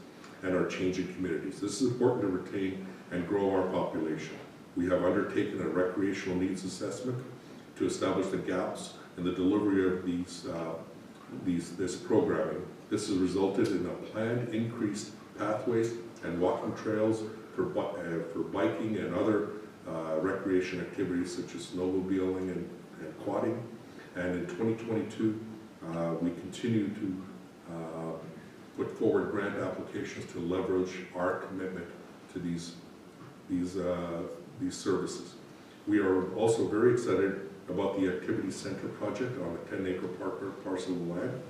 and our changing communities. This is important to retain and grow our population. We have undertaken a recreational needs assessment to establish the gaps in the delivery of this programming. This has resulted in a planned increased pathways and walking trails for biking and other recreation activities such as snowmobiling and quadding. And in 2022, we continue to put forward grant applications to leverage our commitment to these services. We are also very excited about the Activity Center project on the 10-acre parcel of land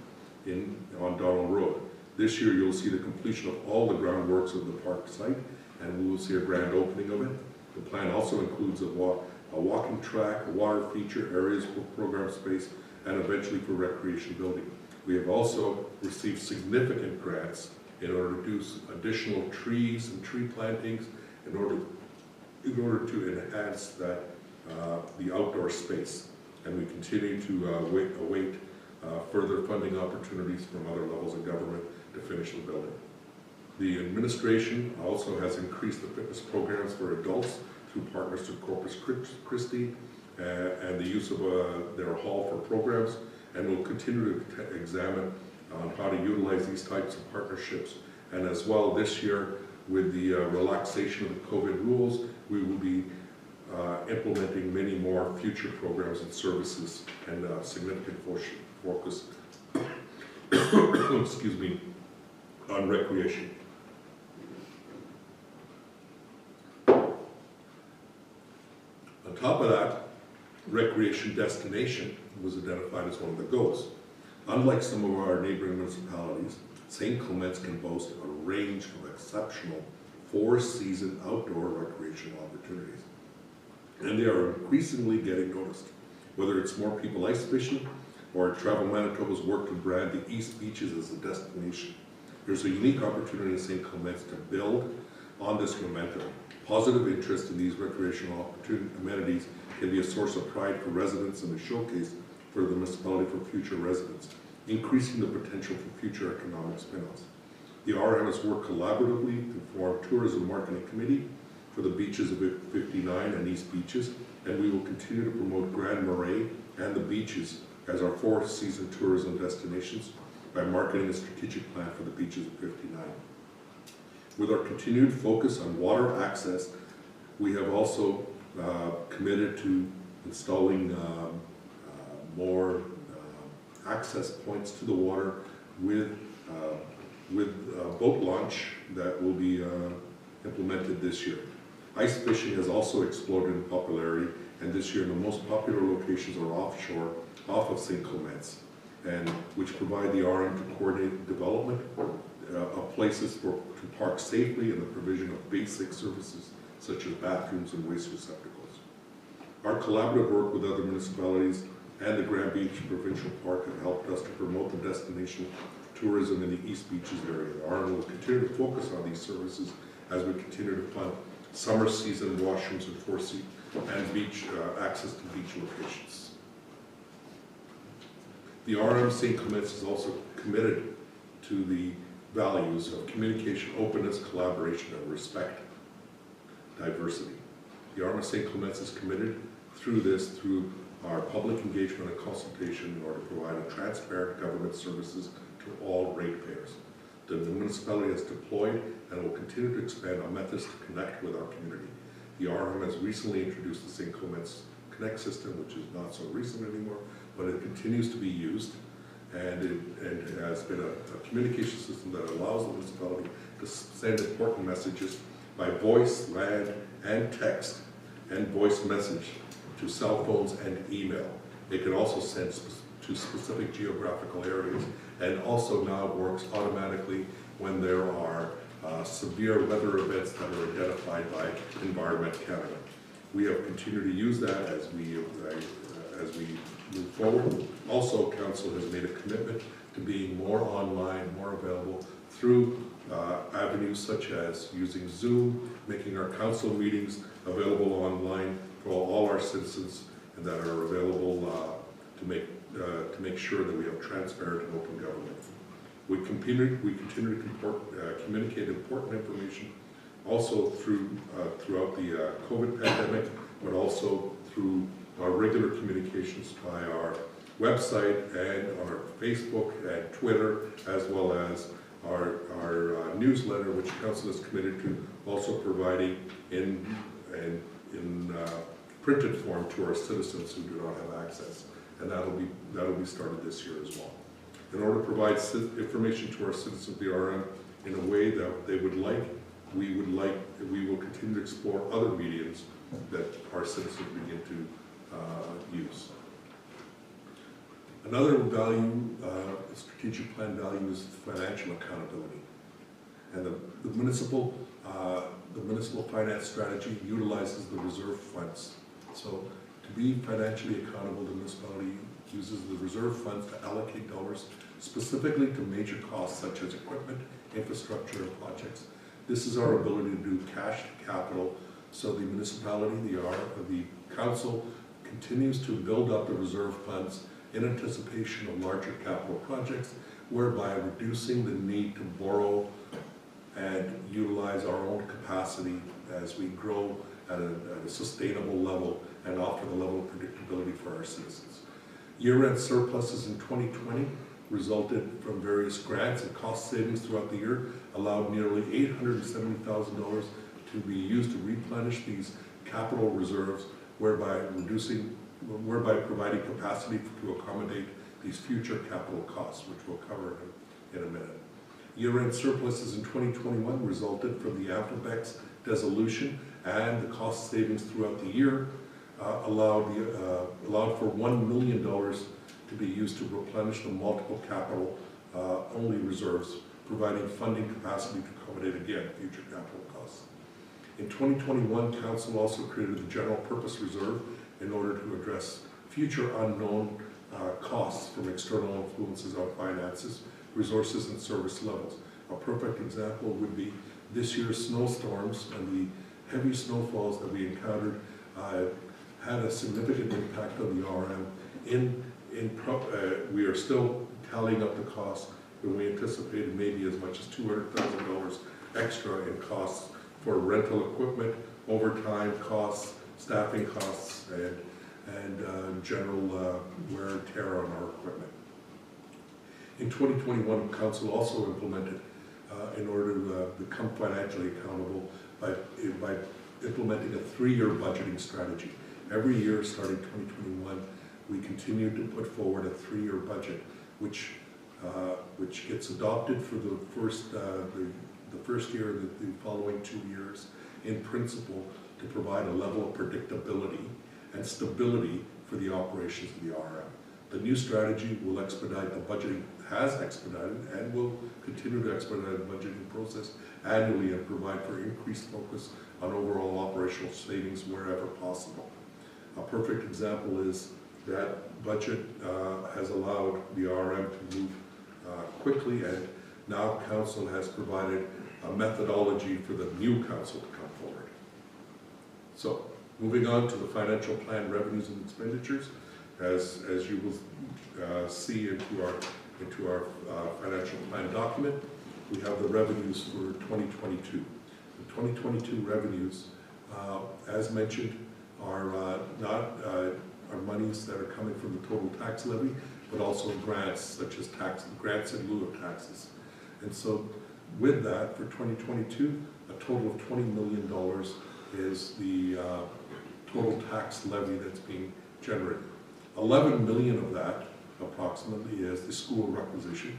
on Donald Road. This year you'll see the completion of all the groundworks of the park site, and we will see a grand opening of it. The plan also includes a walking track, a water feature, areas for program space, and eventually for recreation building. We have also received significant grants in order to do additional trees and tree plantings in order to enhance that the outdoor space. And we continue to await further funding opportunities from other levels of government to finish the building. The administration also has increased the fitness programs for adults through partners to Corpus Christi and the use of their hall for programs, and we'll continue to examine on how to utilize these types of partnerships. And as well this year, with the relaxation of the COVID rules, we will be implementing many more future programs and services and significant focus excuse me, on recreation. On top of that, recreation destination was identified as one of the goals. Unlike some of our neighboring municipalities, St. Clements can boast a range of exceptional four-season outdoor recreational opportunities. And they are increasingly getting noticed, whether it's more people ice fishing or Travel Manitoba's work to brand the East Beaches as a destination. There's a unique opportunity in St. Clements to build on this momentum. Positive interest in these recreational amenities can be a source of pride for residents and a showcase for the municipality for future residents, increasing the potential for future economic spin-offs. The RM has worked collaboratively to form Tourism Marketing Committee for the beaches of 59 and East Beaches, and we will continue to promote Grand Marais and the beaches as our fourth-season tourism destinations by marketing a strategic plan for the beaches of 59. With our continued focus on water access, we have also committed to installing more access points to the water with with boat launch that will be implemented this year. Ice fishing has also exploded in popularity, and this year the most popular locations are offshore, off of St. Clements, and which provide the RM to coordinate development of places to park safely and the provision of basic services such as bathrooms and waste receptacles. Our collaborative work with other municipalities and the Grand Beach Provincial Park have helped us to promote the destination tourism in the East Beaches area. The RM will continue to focus on these services as we continue to fund summer season washrooms and and beach access to beach locations. The RM St. Clements is also committed to the values of communication, openness, collaboration, and respect, diversity. The RM St. Clements is committed through our public engagement and consultation in order to provide a transparent government services to all ratepayers. The municipality has deployed and will continue to expand our methods to connect with our community. The RM has recently introduced the St. Clements Connect system, which is not so recent anymore, but it continues to be used, and it has been a communication system that allows the municipality to send important messages by voice, land, and text, and voice message to cell phones and email. It can also send to specific geographical areas, and also now works automatically when there are severe weather events that are identified by Environment Canada. We have continued to use that as we move forward. Also, Council has made a commitment to being more online, more available through avenues such as using Zoom, making our council meetings available online for all our citizens, and that are available to make sure that we have transparent and open government. We continue to communicate important information also throughout the COVID pandemic, but also through our regular communications by our website and on our Facebook and Twitter, as well as our newsletter, which Council is committed to also providing in printed form to our citizens who do not have access, and that'll be started this year as well. In order to provide information to our citizens of the RM in a way that they would like, we will continue to explore other mediums that our citizens begin to use. Another value, strategic plan value, is financial accountability, and the municipal finance strategy utilizes the reserve funds. So to be financially accountable, the municipality uses the reserve funds to allocate dollars specifically to major costs such as equipment, infrastructure, and projects. This is our ability to do cash to capital, so the municipality, the council, continues to build up the reserve funds in anticipation of larger capital projects, whereby reducing the need to borrow and utilize our own capacity as we grow at a sustainable level and offer the level of predictability for our citizens. Year-end surpluses in 2020 resulted from various grants and cost savings throughout the year, allowed nearly $870,000 to be used to replenish these capital reserves, whereby providing capacity to accommodate these future capital costs, which we'll cover in a minute. Year-end surpluses in 2021 resulted from the Amphibex's dissolution, and the cost savings throughout the year allowed for $1 million to be used to replenish the multiple capital only reserves, providing funding capacity to accommodate again future capital costs. In 2021, Council also created the General Purpose Reserve in order to address future unknown costs from external influences on finances, resources, and service levels. A perfect example would be this year's snowstorms, and the heavy snowfalls that we encountered had a significant impact on the RM. We are still tallying up the costs, and we anticipated maybe as much as $200,000 extra in costs for rental equipment, overtime costs, staffing costs, and general wear and tear on our equipment. In 2021, Council also implemented, in order to become financially accountable, by implementing a 3-year budgeting strategy. Every year, starting 2021, we continue to put forward a 3-year budget, which which gets adopted for the first year, the following 2 years, in principle, to provide a level of predictability and stability for the operations of the RM. The new strategy will expedite the budgeting, has expedited, and will continue to expedite the budgeting process annually and provide for increased focus on overall operational savings wherever possible. A perfect example is that budget has allowed the RM to move quickly, and now Council has provided a methodology for the new Council to come forward. So, moving on to the financial plan revenues and expenditures, as you will see into our financial plan document, we have the revenues for 2022. The 2022 revenues, as mentioned, are are monies that are coming from the total tax levy, but also grants such as grants in lieu of taxes. And so, with that, for 2022, a total of $20 million is the total tax levy that's being generated. 11 million of that, approximately, is the school requisition,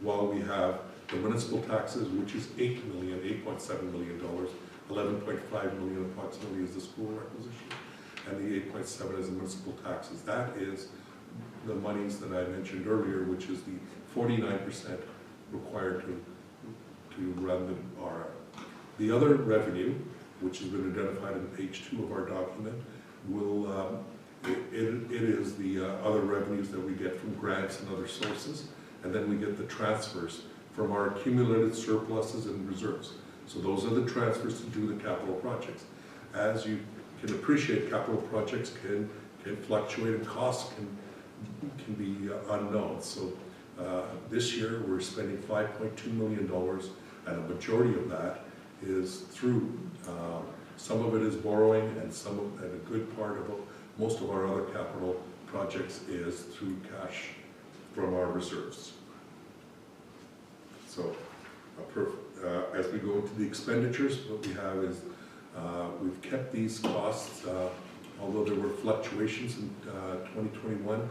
while we have the municipal taxes, which is $8.7 million, 11.5 million approximately is the school requisition, and the 8.7 is the municipal taxes. That is the monies that I mentioned earlier, which is the 49% required to run the RM. The other revenue, which has been identified in page 2 of our document, will it is the other revenues that we get from grants and other sources, and then we get the transfers from our accumulated surpluses and reserves. So those are the transfers to do the capital projects. As you can appreciate, capital projects can fluctuate and costs can be unknown. So this year we're spending $5.2 million, and a majority of that is through, some of it is borrowing, and a good part of most of our other capital projects is through cash from our reserves. So as we go into the expenditures, what we have is we've kept these costs, although there were fluctuations in 2021,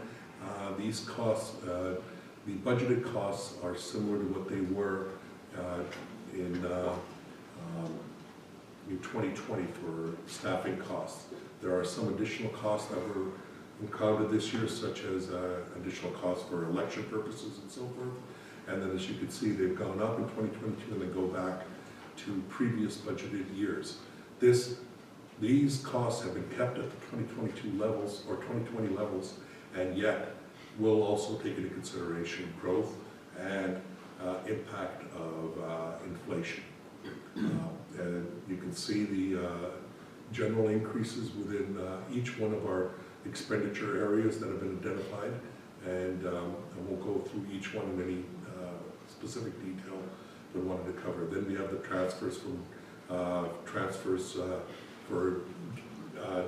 these costs, the budgeted costs are similar to what they were in 2020 for staffing costs. There are some additional costs that were encountered this year, such as additional costs for election purposes and so forth. And then, as you can see, they've gone up in 2022 and they go back to previous budgeted years. These costs have been kept at the 2022 levels or 2020 levels, and yet will also take into consideration growth and impact of inflation. And you can see the general increases within each one of our expenditure areas that have been identified, and I won't go through each one in any specific detail that I wanted to cover. Then we have the transfers for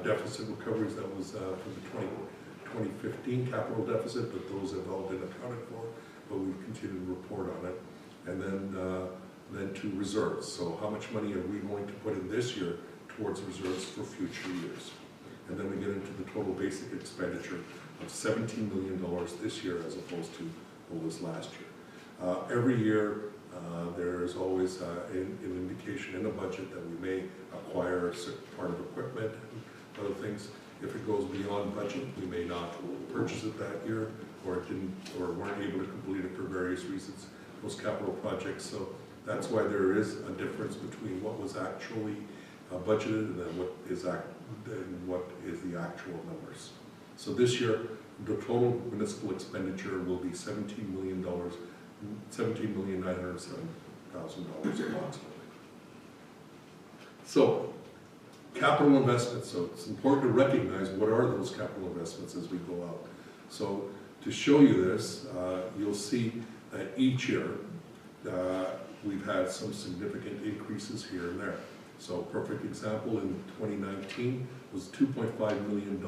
deficit recoveries. That was for the 2015 capital deficit, but those have all been accounted for, but we continue to report on it. And then to reserves. So how much money are we going to put in this year towards reserves for future years? And then we get into the total basic expenditure of $17 million this year as opposed to what was last year. Every year there is always an indication in the budget that we may acquire a certain part of equipment and other things. If it goes beyond budget, we may not purchase it that year, or weren't able to complete it for various reasons, those capital projects. So that's why there is a difference between what was actually budgeted and then what is the actual numbers. So this year, the total municipal expenditure will be $17,907,000 approximately. So, capital investments. So it's important to recognize what are those capital investments as we go out. So to show you this, you'll see that each year we've had some significant increases here and there. So a perfect example in 2019 was $2.5 million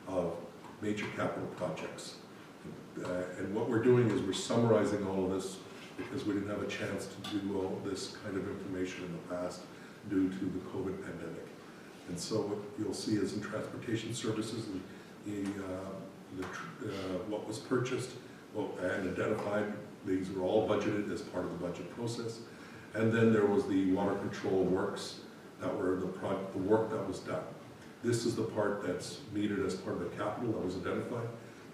of major capital projects. And what we're doing is we're summarizing all of this because we didn't have a chance to do all this kind of information in the past due to the COVID pandemic. And so what you'll see is in transportation services, what was purchased and identified. These were all budgeted as part of the budget process. And then there was the water control works that were the work that was done. This is the part that's needed as part of the capital that was identified.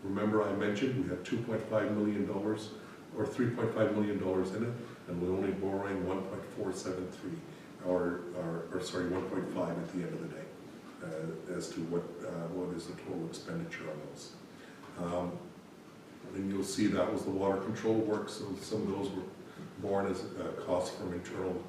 Remember I mentioned we had $2.5 million or $3.5 million in it, and we're only borrowing 1.473, or sorry, 1.5 at the end of the day, as to what is the total expenditure on those. And you'll see that was the water control works, so some of those were borne as costs from internal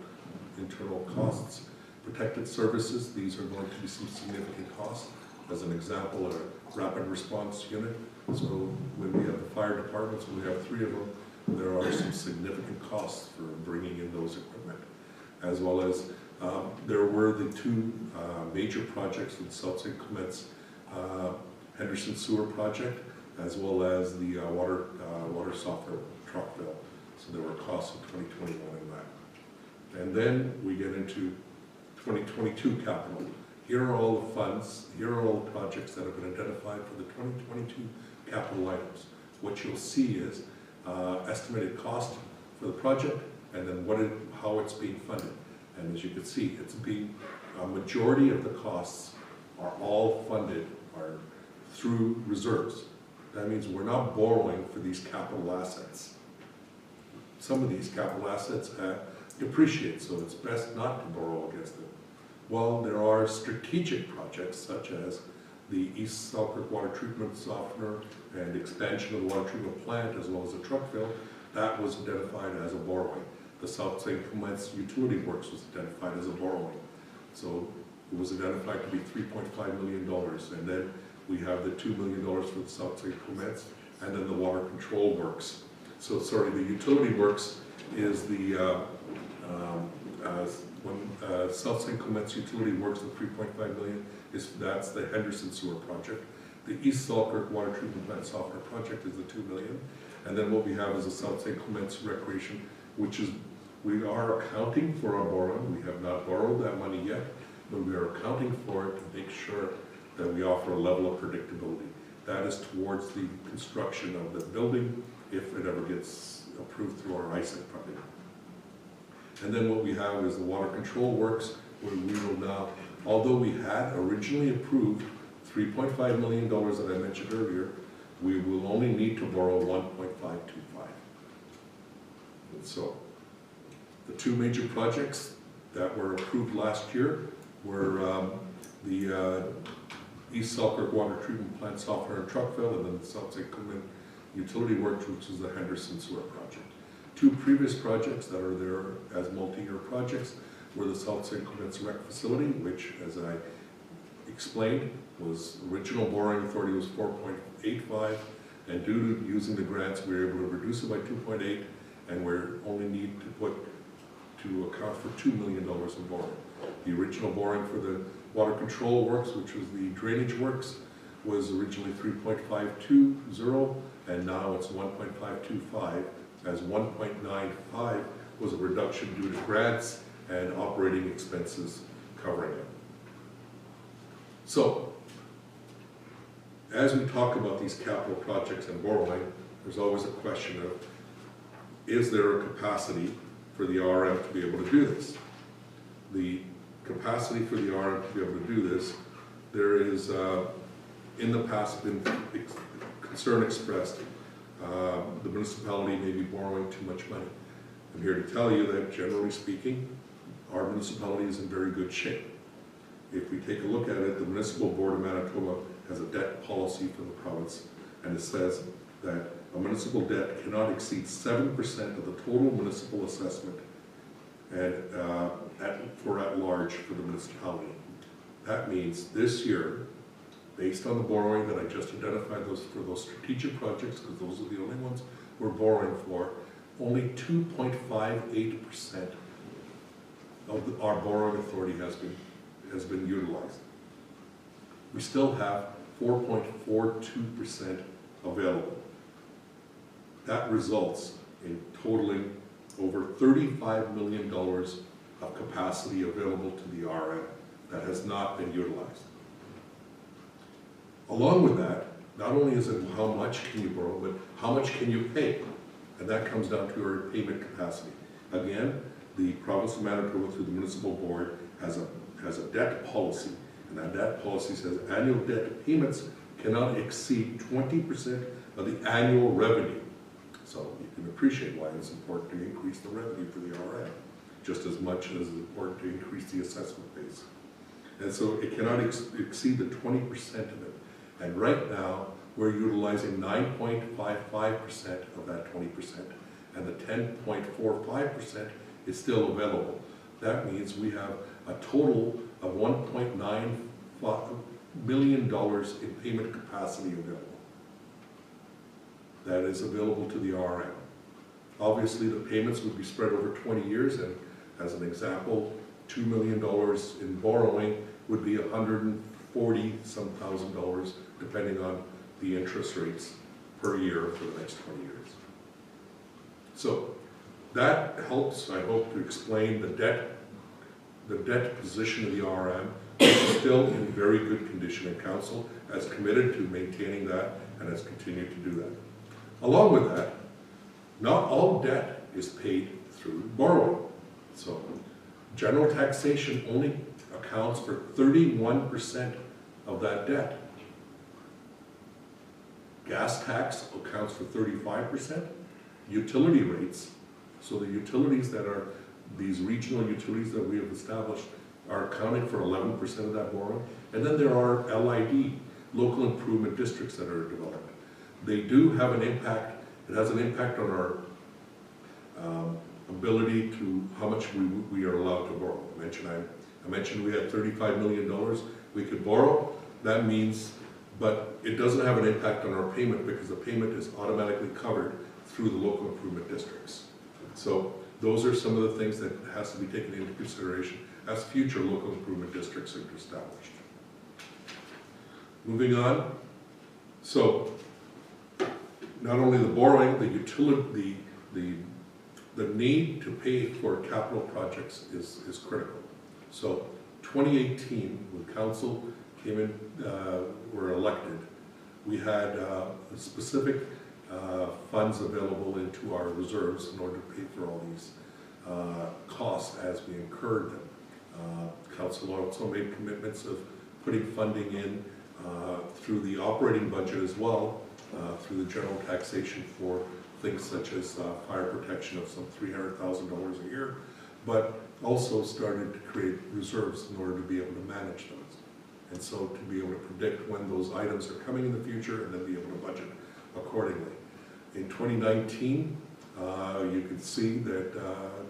costs. Protected services, these are going to be some significant costs. As an example, a rapid response unit. So when we have the fire departments, when we have 3 of them, there are some significant costs for bringing in those equipment. As well as there were the 2 major projects with South St. Clement's Henderson Sewer project, as well as the water Sulphur truck bill. So there were costs in 2021 in that. And then we get into 2022 capital. Here are all the funds, here are all the projects that have been identified for the 2022 capital items. What you'll see is estimated cost for the project, and then how it's being funded. And as you can see, a majority of the costs are all funded through reserves. That means we're not borrowing for these capital assets. Some of these capital assets depreciate, so it's best not to borrow against them. Well, there are strategic projects such as the East Selkirk water treatment softener and expansion of the water treatment plant, as well as the truck fill. That was identified as a borrowing. The South St. Clement's utility works was identified as a borrowing. So it was identified to be $3.5 million. And then we have the $2 million for the South St. Clement's, and then the water control works. So sorry, the utility works is the South St. Clement's utility works, the $3.5 million, that's the Henderson Sewer project. The East Selkirk water treatment plant software project is the $2 million. And then what we have is the South St. Clement's Recreation, which is, we are accounting for our borrowing. We have not borrowed that money yet, but we are accounting for it to make sure that we offer a level of predictability. That is towards the construction of the building, if it ever gets approved through our ISAC funding. And then what we have is the water control works, where we will now, although we had originally approved $3.5 million that I mentioned earlier, we will only need to borrow 1.525. And so, the 2 major projects that were approved last year were the East Selkirk water treatment plant software and truck fill, and then the South St. Clement utility works, which is the Henderson Sewer project. 2 previous projects that are there as multi-year projects were the South St. Clement's rec facility, which, as I explained, was original borrowing authority was 4.85, and due to using the grants, we were able to reduce it by 2.8, and we only need to account for $2 million in borrowing. The original borrowing for the water control works, which was the drainage works, was originally 3.520, and now it's 1.525, as 1.95 was a reduction due to grants and operating expenses covering it. So, as we talk about these capital projects and borrowing, there's always a question of, is there a capacity for the RM to be able to do this? The capacity for the RM to be able to do this, there is, in the past, been concern expressed. The municipality may be borrowing too much money. I'm here to tell you that, generally speaking, our municipality is in very good shape. If we take a look at it, the Municipal Board of Manitoba has a debt policy for the province, and it says that a municipal debt cannot exceed 7% of the total municipal assessment and at large for the municipality. That means this year, based on the borrowing that I just identified for those strategic projects, because those are the only ones we're borrowing for, only 2.58% of our borrowing authority has been utilized. We still have 4.42% available. That results in totaling over $35 million of capacity available to the RM that has not been utilized. Along with that, not only is it how much can you borrow, but how much can you pay? And that comes down to our payment capacity. Again, the province of Manitoba through the municipal board has a debt policy, and that debt policy says annual debt payments cannot exceed 20% of the annual revenue. So you can appreciate why it's important to increase the revenue for the RM, just as much as it's important to increase the assessment base. And so it cannot exceed the 20% of it. And right now, we're utilizing 9.55% of that 20%, and the 10.45% is still available. That means we have a total of $1.9 million in payment capacity available. That is available to the RM. Obviously, the payments would be spread over 20 years, and as an example, $2 million in borrowing would be $140-some thousand, depending on the interest rates per year for the next 20 years. So that helps, I hope, to explain the debt position of the RM, which is still in very good condition, and council has committed to maintaining that and has continued to do that. Along with that, not all debt is paid through borrowing. So general taxation only accounts for 31% of that debt. Gas tax accounts for 35%. Utility rates, so the utilities that are, these regional utilities that we have established are accounting for 11% of that borrowing. And then there are LID, local improvement districts, that are developed. They do have an impact. It has an impact on our ability to how much we are allowed to borrow. I mentioned we had $35 million we could borrow. That means, but it doesn't have an impact on our payment because the payment is automatically covered through the local improvement districts. So those are some of the things that has to be taken into consideration as future local improvement districts are established. Moving on, so not only the borrowing, the utility, the need to pay for capital projects is critical. So 2018, when council came in, were elected, we had specific funds available into our reserves in order to pay for all these costs as we incurred them. Council also made commitments of putting funding in through the operating budget as well, through the general taxation for things such as fire protection of some $300,000 a year, but also started to create reserves in order to be able to manage those. And so to be able to predict when those items are coming in the future and then be able to budget accordingly. In 2019, you could see that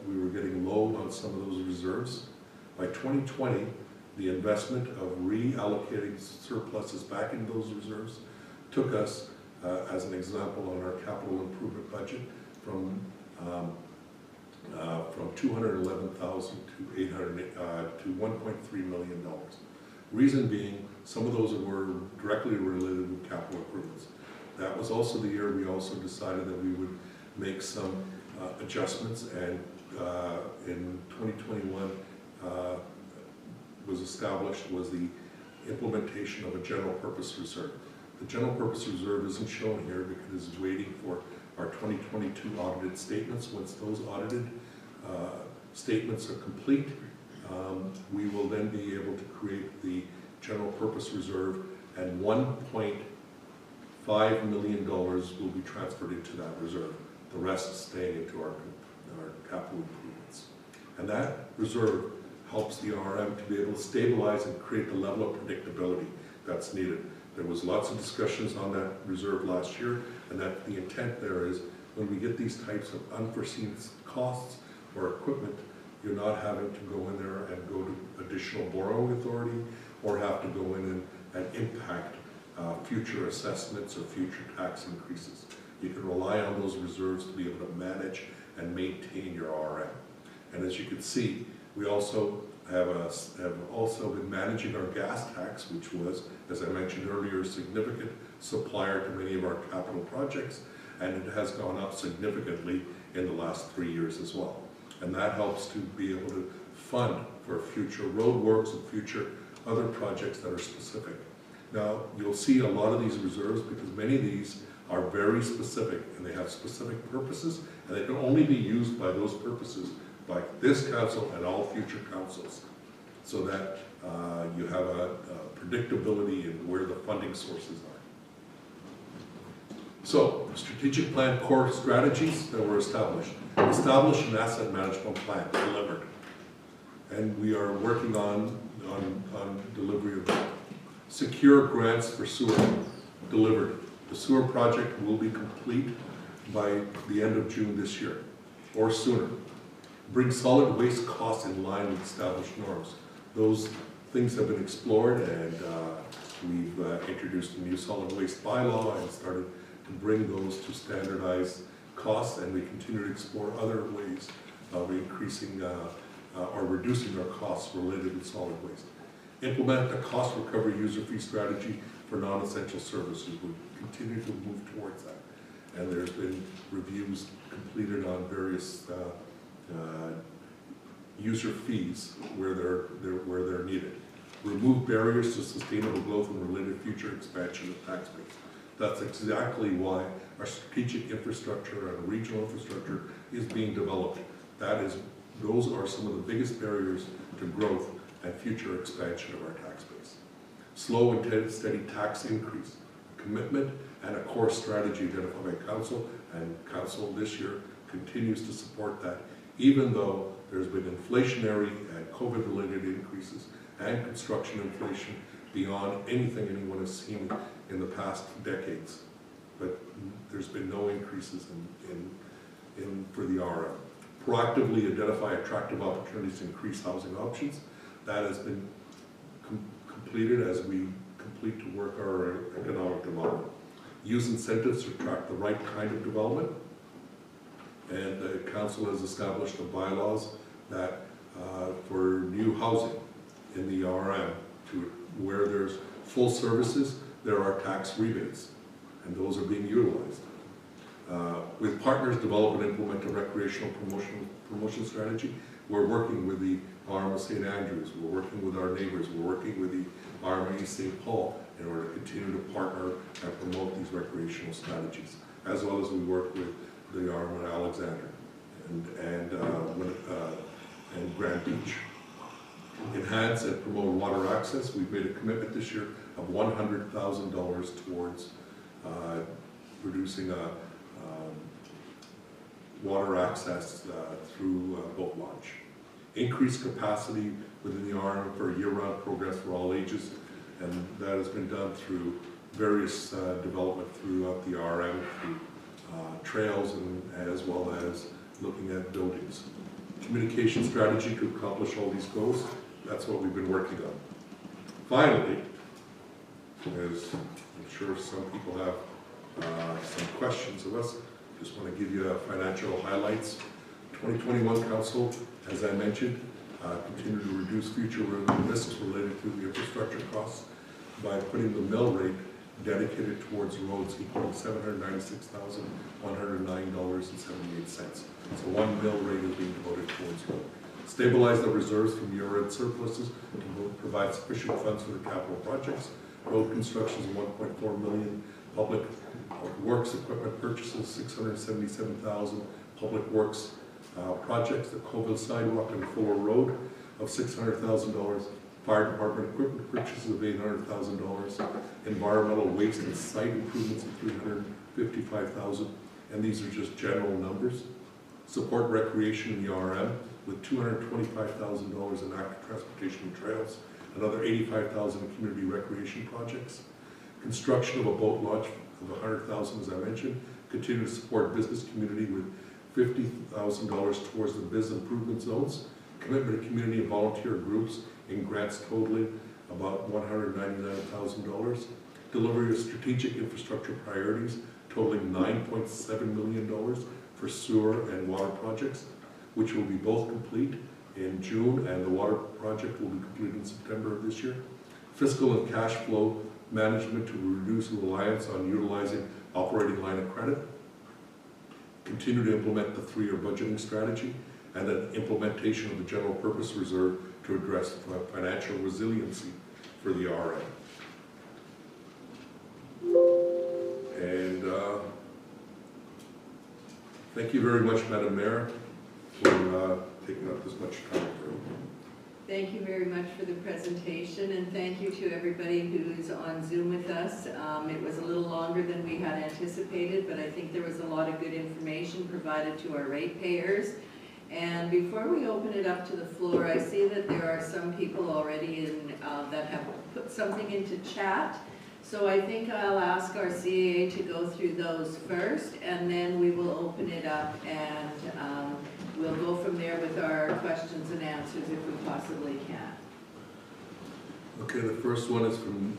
we were getting low on some of those reserves. By 2020, the investment of reallocating surpluses back into those reserves took us, as an example, on our capital improvement budget from 211,000 to 1.3 million dollars. Reason being, some of those were directly related with capital improvements. That was also the year we also decided that we would make some adjustments, and in 2021 was established was the implementation of a general purpose reserve. The general purpose reserve isn't shown here because it's waiting for our 2022 audited statements. Once those audited statements are complete, we will then be able to create the general purpose reserve, and $1.5 million will be transferred into that reserve. The rest staying into our capital improvements. And that reserve helps the RM to be able to stabilize and create the level of predictability that's needed. There was lots of discussions on that reserve last year, and that the intent there is when we get these types of unforeseen costs or equipment, you're not having to go in there and go to additional borrowing authority or have to go in and impact future assessments or future tax increases. You can rely on those reserves to be able to manage and maintain your RM. And as you can see, we also have also been managing our gas tax, which was, as I mentioned earlier, a significant supplier to many of our capital projects, and it has gone up significantly in the last 3 years as well. And that helps to be able to fund for future road works and future other projects that are specific. Now, you'll see a lot of these reserves because many of these are very specific and they have specific purposes and they can only be used by those purposes by this council and all future councils, so that you have a predictability in where the funding sources are. So, strategic plan core strategies that were established. Establish an asset management plan, delivered. And we are working on delivery of that. Secure grants for sewer, delivered. The sewer project will be complete by the end of June this year, or sooner. Bring solid waste costs in line with established norms. Those things have been explored, and we've introduced a new solid waste bylaw and started to bring those to standardized costs, and we continue to explore other ways of increasing or reducing our costs related to solid waste. Implement a cost recovery user fee strategy for non-essential services. We continue to move towards that. And there's been reviews completed on various user fees where they're needed. Remove barriers to sustainable growth and related future expansion of tax base. That's exactly why our strategic infrastructure and regional infrastructure is being developed. Those are some of the biggest barriers to growth and future expansion of our tax base. Slow and steady tax increase, commitment and a core strategy identified by council, and council this year continues to support that, even though there's been inflationary and COVID-related increases and construction inflation beyond anything anyone has seen in the past decades. But there's been no increases for the RM. Proactively identify attractive opportunities to increase housing options. That has been completed as we complete to work our economic development. Use incentives to attract the right kind of development. And the council has established the bylaws that for new housing in the RM, where there's full services, there are tax rebates, and those are being utilized. With partners, develop and implement a recreational promotion strategy. We're working with the RM of St. Andrews, we're working with our neighbors, we're working with the RM of East St. Paul in order to continue to partner and promote these recreational strategies, as well as we work with the RM of Alexander and Grand Beach. Enhance and promote water access. We've made a commitment this year of $100,000 towards reducing water access through boat launch. Increase capacity within the RM for year-round programs for all ages, and that has been done through various development throughout the RM, through trails and as well as looking at buildings. Communication strategy to accomplish all these goals. That's what we've been working on. Finally, as I'm sure some people have some questions of us, just want to give you financial highlights. 2021 Council, as I mentioned, continue to reduce future risks related to the infrastructure costs by putting the mill rate dedicated towards roads equaling $796,109.78. So one mill rate is being devoted towards road. Stabilize the reserves from year-end surpluses to provide sufficient funds for the capital projects. Road construction is $1.4 million. Public works equipment purchases $677,000. Public works projects, the Colville sidewalk and Fuller Road of $600,000. Fire department equipment purchases of $800,000. Environmental waste and site improvements of $355,000. And these are just general numbers. Support recreation in the RM with $225,000 in active transportation and trails. Another $85,000 in community recreation projects. Construction of a boat launch of $100,000, as I mentioned. Continue to support business community with $50,000 towards the biz improvement zones. Commitment to community and volunteer groups in grants totaling about $199,000. Delivery of strategic infrastructure priorities totaling $9.7 million for sewer and water projects, which will be both complete in June, and the water project will be completed in September of this year. Fiscal and cash flow management to reduce reliance on utilizing operating line of credit. Continue to implement the 3-year budgeting strategy, and then implementation of the general purpose reserve to address financial resiliency for the RM. Thank you very much, Madam Mayor, for taking up this much time. Thank you very much for the presentation, and thank you to everybody who's on Zoom with us. It was a little longer than we had anticipated, but I think there was a lot of good information provided to our ratepayers. And before we open it up to the floor, I see that there are some people already that have put something into chat. So I think I'll ask our CAA to go through those first, and then we will open it up, and we'll go from there with our questions and answers if we possibly can. Okay, the first one is from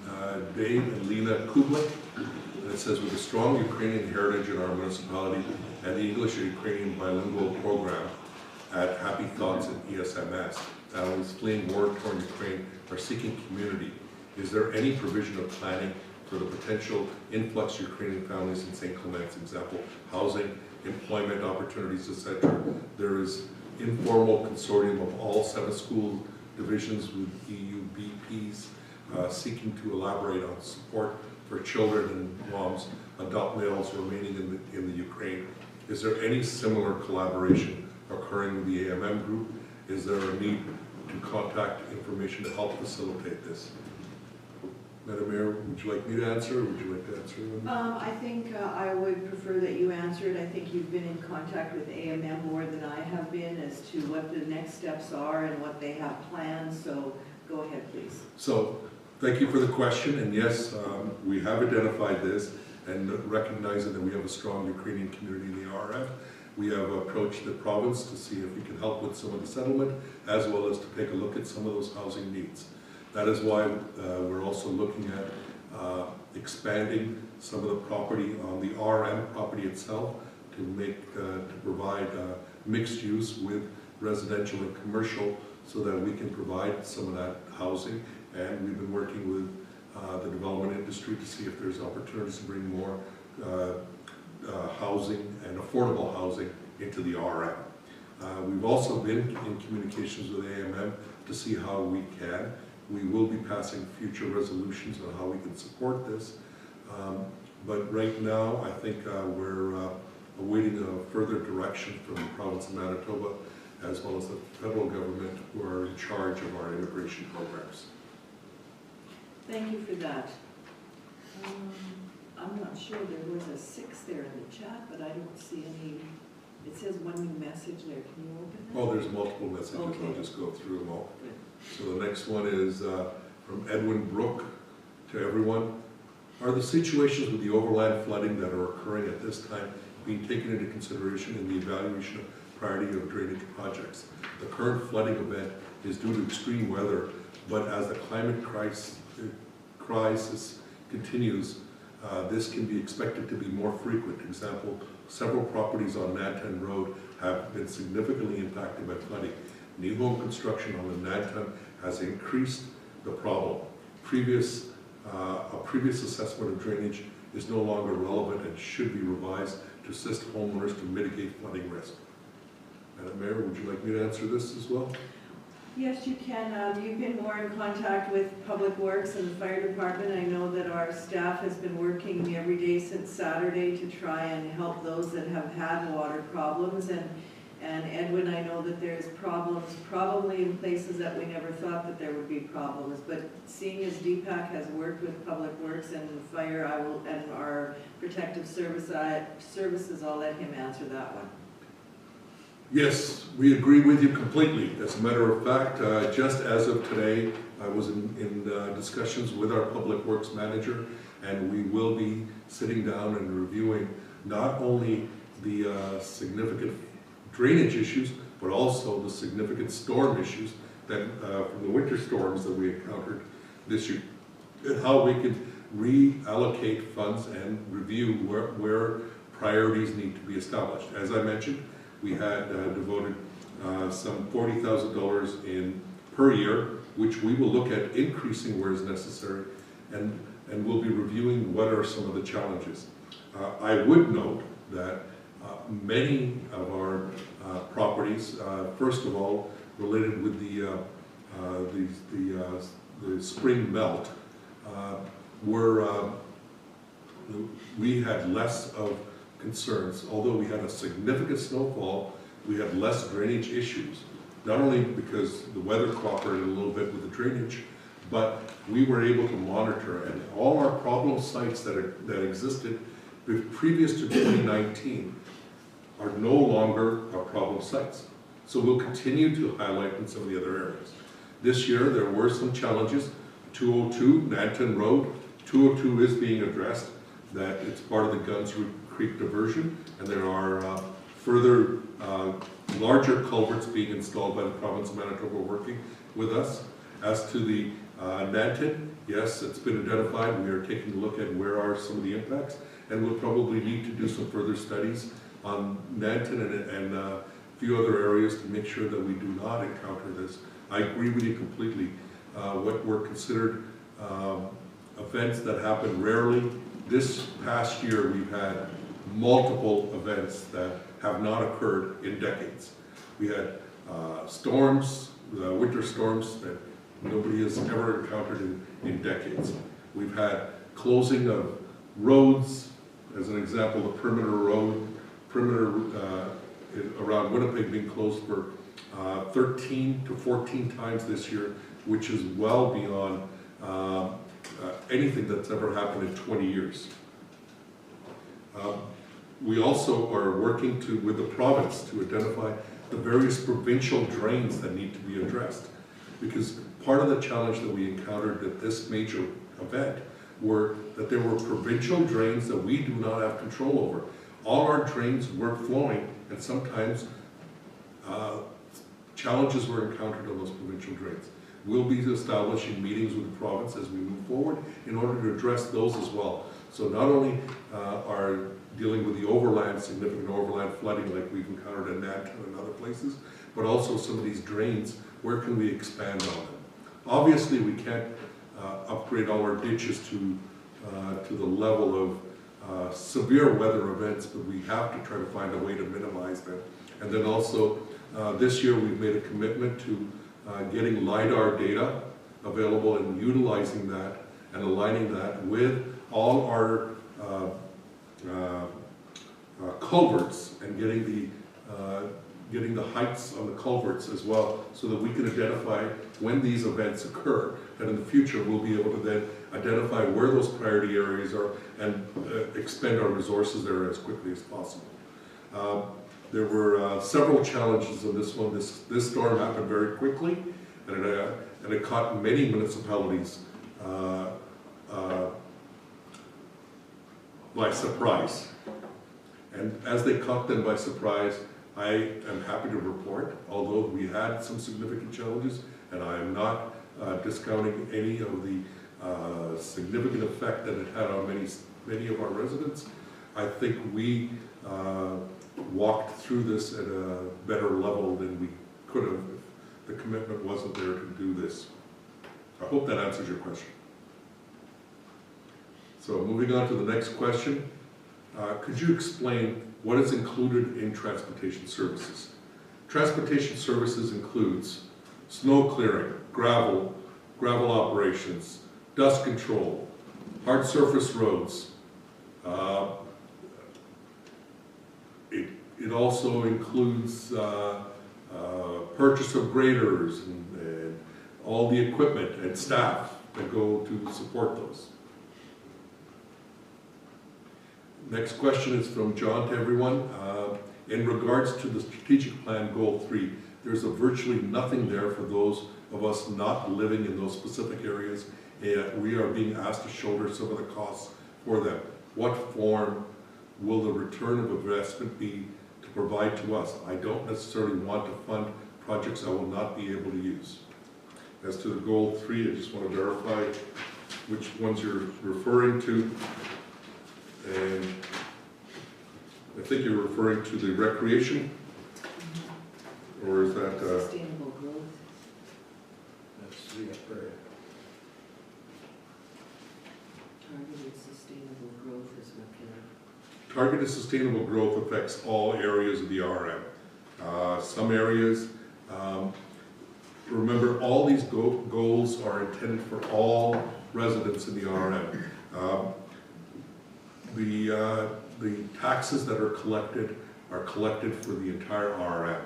Dave and Lena Kublik. And it says, with a strong Ukrainian heritage in our municipality and the English-Ukrainian bilingual program at Happy Thoughts and ESMS, families fleeing war-torn Ukraine are seeking community. Is there any provision of planning for the potential influx of Ukrainian families in St. Clement's, example, housing, employment opportunities, etc.? There is informal consortium of all 7 school divisions with EU BPs seeking to elaborate on support for children and moms, adult males remaining in the Ukraine. Is there any similar collaboration occurring with the AMM group? Is there a need to contact information to help facilitate this? Madam Mayor, would you like me to answer, or would you like to answer? I think I would prefer that you answer it. I think you've been in contact with AMM more than I have been as to what the next steps are and what they have planned, so go ahead, please. So, thank you for the question, and yes, we have identified this, and recognizing that we have a strong Ukrainian community in the RF, we have approached the province to see if we can help with some of the settlement, as well as to take a look at some of those housing needs. That is why we're also looking at expanding some of the property on the RM property itself to provide mixed use with residential and commercial, so that we can provide some of that housing. And we've been working with the development industry to see if there's opportunities to bring more housing and affordable housing into the RM. We've also been in communications with AMM to see how we can. We will be passing future resolutions on how we can support this. But right now, I think we're awaiting a further direction from the province of Manitoba, as well as the federal government, who are in charge of our immigration programs. Thank you for that. I'm not sure, there was a 6 there in the chat, but I don't see any. It says one new message there. Can you open that? Oh, there's multiple messages. Okay. I'll just go through them all. Good. So the next one is from Edwin Brook to everyone. Are the situations with the overland flooding that are occurring at this time being taken into consideration in the evaluation of priority of drainage projects? The current flooding event is due to extreme weather, but as the climate crisis continues, this can be expected to be more frequent. Example, several properties on Nanton Road have been significantly impacted by flooding. New home construction on the Nanton has increased the problem. A previous assessment of drainage is no longer relevant and should be revised to assist homeowners to mitigate flooding risk. Madam Mayor, would you like me to answer this as well? Yes, you can. You've been more in contact with Public Works and the Fire Department. I know that our staff has been working every day since Saturday to try and help those that have had water problems. And Edwin, I know that there's problems probably in places that we never thought that there would be problems. But seeing as Deepak has worked with Public Works and Fire, and our protective services, I'll let him answer that one. Yes, we agree with you completely. As a matter of fact, just as of today, I was in discussions with our Public Works manager, and we will be sitting down and reviewing not only the significant drainage issues, but also the significant storm issues that from the winter storms that we encountered this year, and how we can reallocate funds and review where priorities need to be established. As I mentioned, we had devoted some $40,000 in per year, which we will look at increasing where is necessary, and we'll be reviewing what are some of the challenges. I would note that many of our properties, first of all, related with the spring melt, we had less of concerns. Although we had a significant snowfall, we had less drainage issues. Not only because the weather cooperated a little bit with the drainage, but we were able to monitor, and all our problem sites that existed previous to 2019 are no longer our problem sites. So we'll continue to highlight in some of the other areas. This year there were some challenges. 202 Nanton Road, 202 is being addressed, that it's part of the Guns Creek diversion, and there are further larger culverts being installed by the province of Manitoba working with us. As to the Nanton, yes, it's been identified. We are taking a look at where are some of the impacts, and we'll probably need to do some further studies on Nanton and a few other areas to make sure that we do not encounter this. I agree with you completely. What were considered events that happen rarely, this past year we've had multiple events that have not occurred in decades. We had storms, winter storms that nobody has ever encountered in decades. We've had closing of roads, as an example, the perimeter around Winnipeg being closed for 13 to 14 times this year, which is well beyond anything that's ever happened in 20 years. We also are working with the province to identify the various provincial drains that need to be addressed. Because part of the challenge that we encountered at this major event were that there were provincial drains that we do not have control over. All our drains were flowing, and sometimes challenges were encountered on those provincial drains. We'll be establishing meetings with the province as we move forward in order to address those as well. So not only are dealing with the overland, significant overland flooding like we've encountered in Nanton and other places, but also some of these drains, where can we expand on them? Obviously we can't upgrade all our ditches to the level of severe weather events, but we have to try to find a way to minimize them. And then also this year we've made a commitment to getting LiDAR data available and utilizing that and aligning that with all our culverts and getting the heights on the culverts as well, so that we can identify when these events occur, and in the future we'll be able to then identify where those priority areas are and expend our resources there as quickly as possible. There were several challenges on this one. This storm happened very quickly, and it caught many municipalities by surprise. And as they caught them by surprise, I am happy to report, although we had some significant challenges, and I am not discounting any of the significant effect that it had on many of our residents, I think we walked through this at a better level than we could have if the commitment wasn't there to do this. I hope that answers your question. So moving on to the next question. Could you explain what is included in transportation services? Transportation services includes snow clearing, gravel operations, dust control, hard surface roads. It also includes purchase of graders and all the equipment and staff that go to support those. Next question is from John to everyone. In regards to the strategic plan goal 3, there's virtually nothing there for those of us not living in those specific areas. We are being asked to shoulder some of the costs for them. What form will the return of investment be to provide to us? I don't necessarily want to fund projects I will not be able to use. As to the goal 3, I just want to verify which ones you're referring to. And I think you're referring to the recreation, or is that sustainable growth? That's the upper. Targeted sustainable growth is what you're... targeted sustainable growth affects all areas of the RM. Some areas, remember, all these goals are intended for all residents in the RM. The the taxes that are collected for the entire RRM.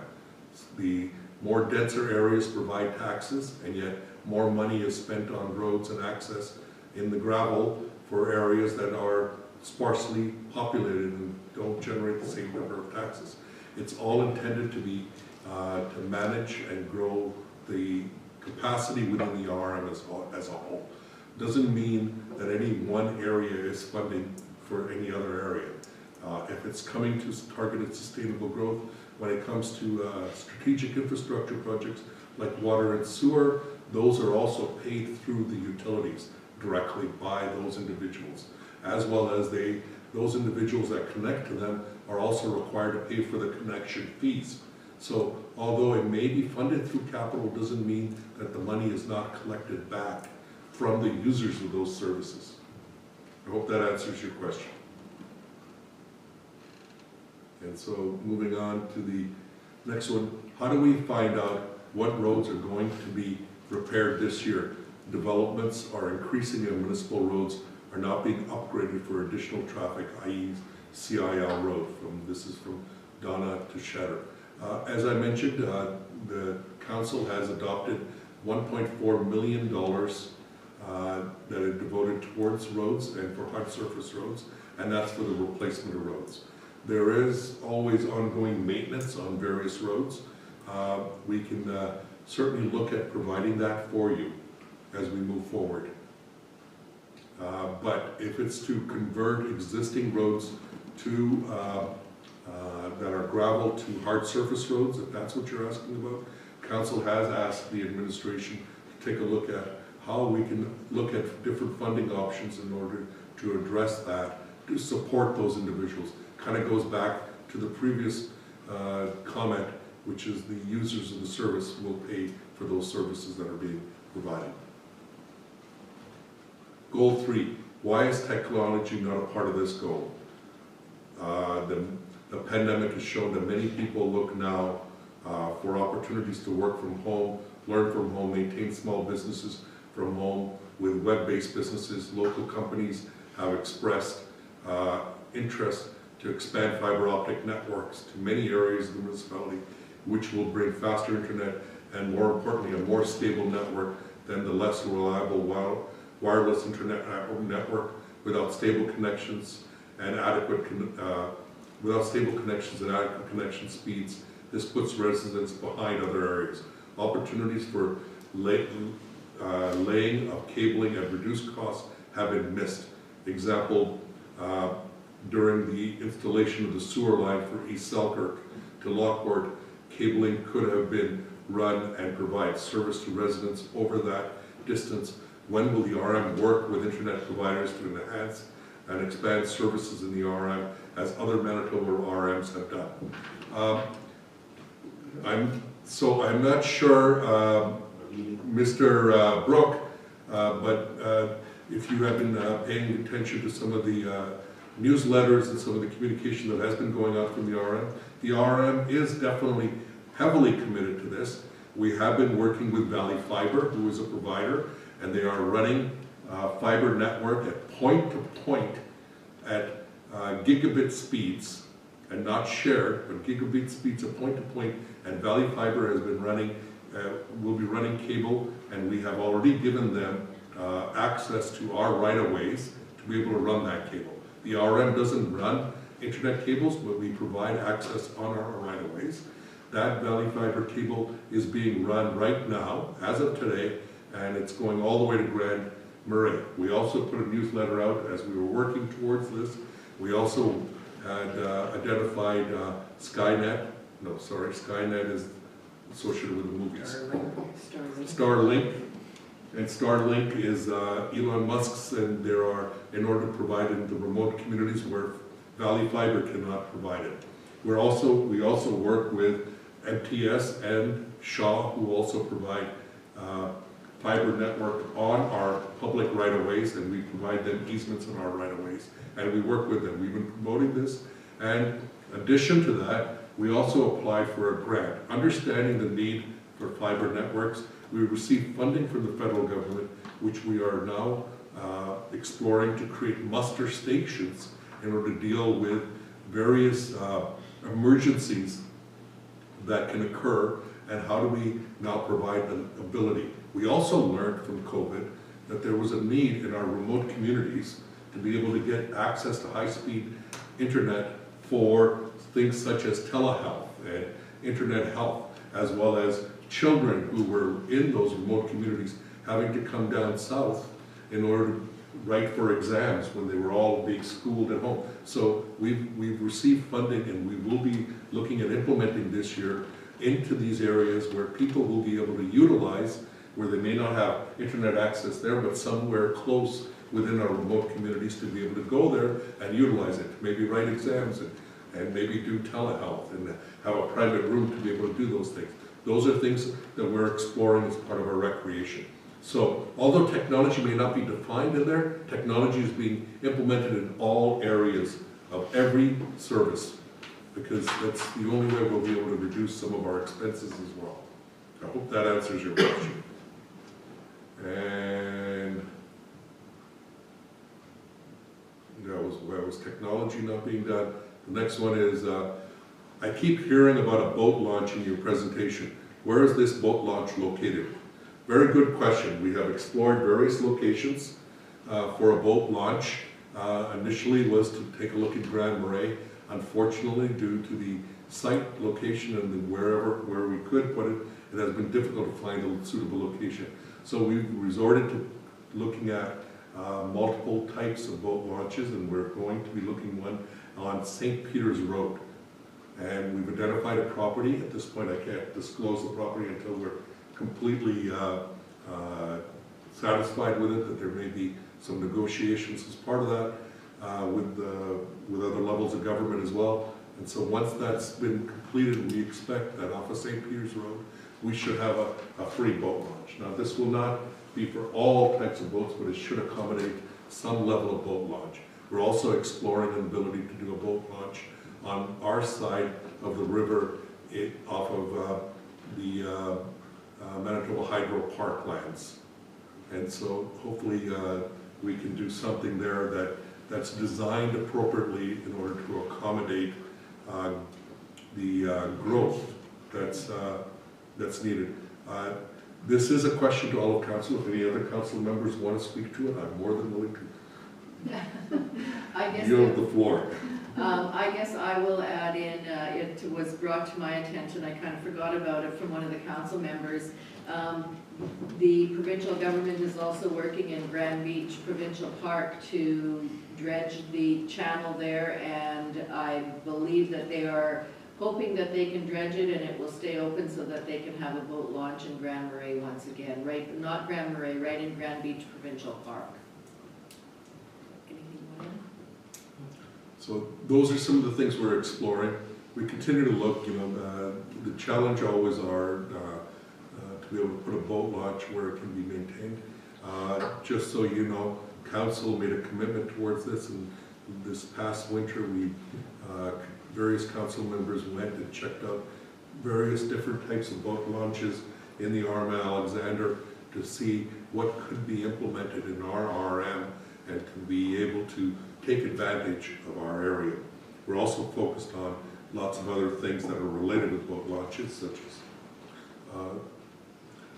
The more denser areas provide taxes, and yet more money is spent on roads and access in the gravel for areas that are sparsely populated and don't generate the same number of taxes. It's all intended to be to manage and grow the capacity within the RRM as a whole. Doesn't mean that any one area is funding for any other area. If it's coming to targeted sustainable growth, when it comes to strategic infrastructure projects like water and sewer, those are also paid through the utilities directly by those individuals, as well as those individuals that connect to them are also required to pay for the connection fees. So although it may be funded through capital, doesn't mean that the money is not collected back from the users of those services. I hope that answers your question. And so moving on to the next one, how do we find out what roads are going to be repaired this year? Developments are increasing and municipal roads are not being upgraded for additional traffic, i.e. CIL road. This is from Donna to Shatter. As I mentioned, the council has adopted $1.4 million that are devoted towards roads and for hard surface roads, and that's for the replacement of roads. There is always ongoing maintenance on various roads. We can certainly look at providing that for you as we move forward. But if it's to convert existing roads to that are gravel to hard surface roads, if that's what you're asking about, council has asked the administration to take a look at how we can look at different funding options in order to address that, to support those individuals. Kind of goes back to the previous comment, which is the users of the service will pay for those services that are being provided. Goal 3, why is technology not a part of this goal? The pandemic has shown that many people look now for opportunities to work from home, learn from home, maintain small businesses from home. With web-based businesses, local companies have expressed interest to expand fiber optic networks to many areas of the municipality, which will bring faster internet and, more importantly, a more stable network than the less reliable wireless internet network without stable connections and adequate connection speeds. This puts residents behind other areas. Opportunities for laying of cabling at reduced costs have been missed. Example, during the installation of the sewer line for East Selkirk to Lockport, cabling could have been run and provide service to residents over that distance. When will the RM work with internet providers to enhance and expand services in the RM as other Manitoba RMs have done? I'm not sure, Mr. Brook, but if you have been paying attention to some of the newsletters and some of the communication that has been going out from the RM is definitely heavily committed to this. We have been working with Valley Fiber, who is a provider, and they are running fiber network at point-to-point at gigabit speeds, and not shared, but gigabit speeds at point-to-point, and Valley Fiber has been running, will be running cable, and we have already given them access to our right-of-ways to be able to run that cable. The RM doesn't run internet cables, but we provide access on our right-of-ways. That Valley Fiber cable is being run right now, as of today, and it's going all the way to Grand Marais. We also put a newsletter out as we were working towards this. We also had identified Skynet. No, sorry, Skynet is associated with the movies. Starlink. And Starlink is Elon Musk's, and there are, in order to provide in the remote communities where Valley Fiber cannot provide it. We also work with MTS and Shaw, who also provide fiber network on our public right-of-ways, and we provide them easements on our right-of-ways, and we work with them. We've been promoting this, and in addition to that, we also applied for a grant. Understanding the need for fiber networks, we received funding from the federal government, which we are now exploring to create muster stations in order to deal with various emergencies that can occur, and how do we now provide the ability. We also learned from COVID that there was a need in our remote communities to be able to get access to high-speed internet for things such as telehealth and internet health, as well as children who were in those remote communities having to come down south in order to write for exams when they were all being schooled at home. So we've received funding, and we will be looking at implementing this year into these areas where people will be able to utilize, where they may not have internet access there, but somewhere close within our remote communities to be able to go there and utilize it, maybe write exams and maybe do telehealth and have a private room to be able to do those things. Those are things that we're exploring as part of our recreation. So although technology may not be defined in there, technology is being implemented in all areas of every service, because that's the only way we'll be able to reduce some of our expenses as well. I hope that answers your question. And that was technology not being done. The next one is, I keep hearing about a boat launch in your presentation. Where is this boat launch located? Very good question. We have explored various locations for a boat launch. Initially was to take a look at Grand Marais. Unfortunately, due to the site location and where we could put it, it has been difficult to find a suitable location. So we've resorted to looking at multiple types of boat launches, and we're going to be looking one on St. Peter's Road. And we've identified a property. At this point, I can't disclose the property until we're completely satisfied with it, that there may be some negotiations as part of that with other levels of government as well. And so once that's been completed, we expect that off of St. Peter's Road, we should have a free boat launch. Now, this will not be for all types of boats, but it should accommodate some level of boat launch. We're also exploring an ability to do a boat launch on our side of the river off of the Manitoba Hydro Park lands. And so hopefully we can do something there that's designed appropriately in order to accommodate the growth that's needed. This is a question to all of council. If any other council members want to speak to it, I'm more than willing to yield the floor. I guess I will add in, it was brought to my attention, I kind of forgot about it from one of the council members. The provincial government is also working in Grand Beach Provincial Park to dredge the channel there, and I believe that they are hoping that they can dredge it and it will stay open so that they can have a boat launch in Grand Marais once again. Right, not Grand Marais, right in Grand Beach Provincial Park. Anything more? So those are some of the things we're exploring. We continue to look, the challenge always are to be able to put a boat launch where it can be maintained. Just so you know, council made a commitment towards this, and this past winter various council members went and checked out various different types of boat launches in the Arma Alexander to see what could be implemented in our RM and to be able to take advantage of our area. We're also focused on lots of other things that are related with boat launches, such as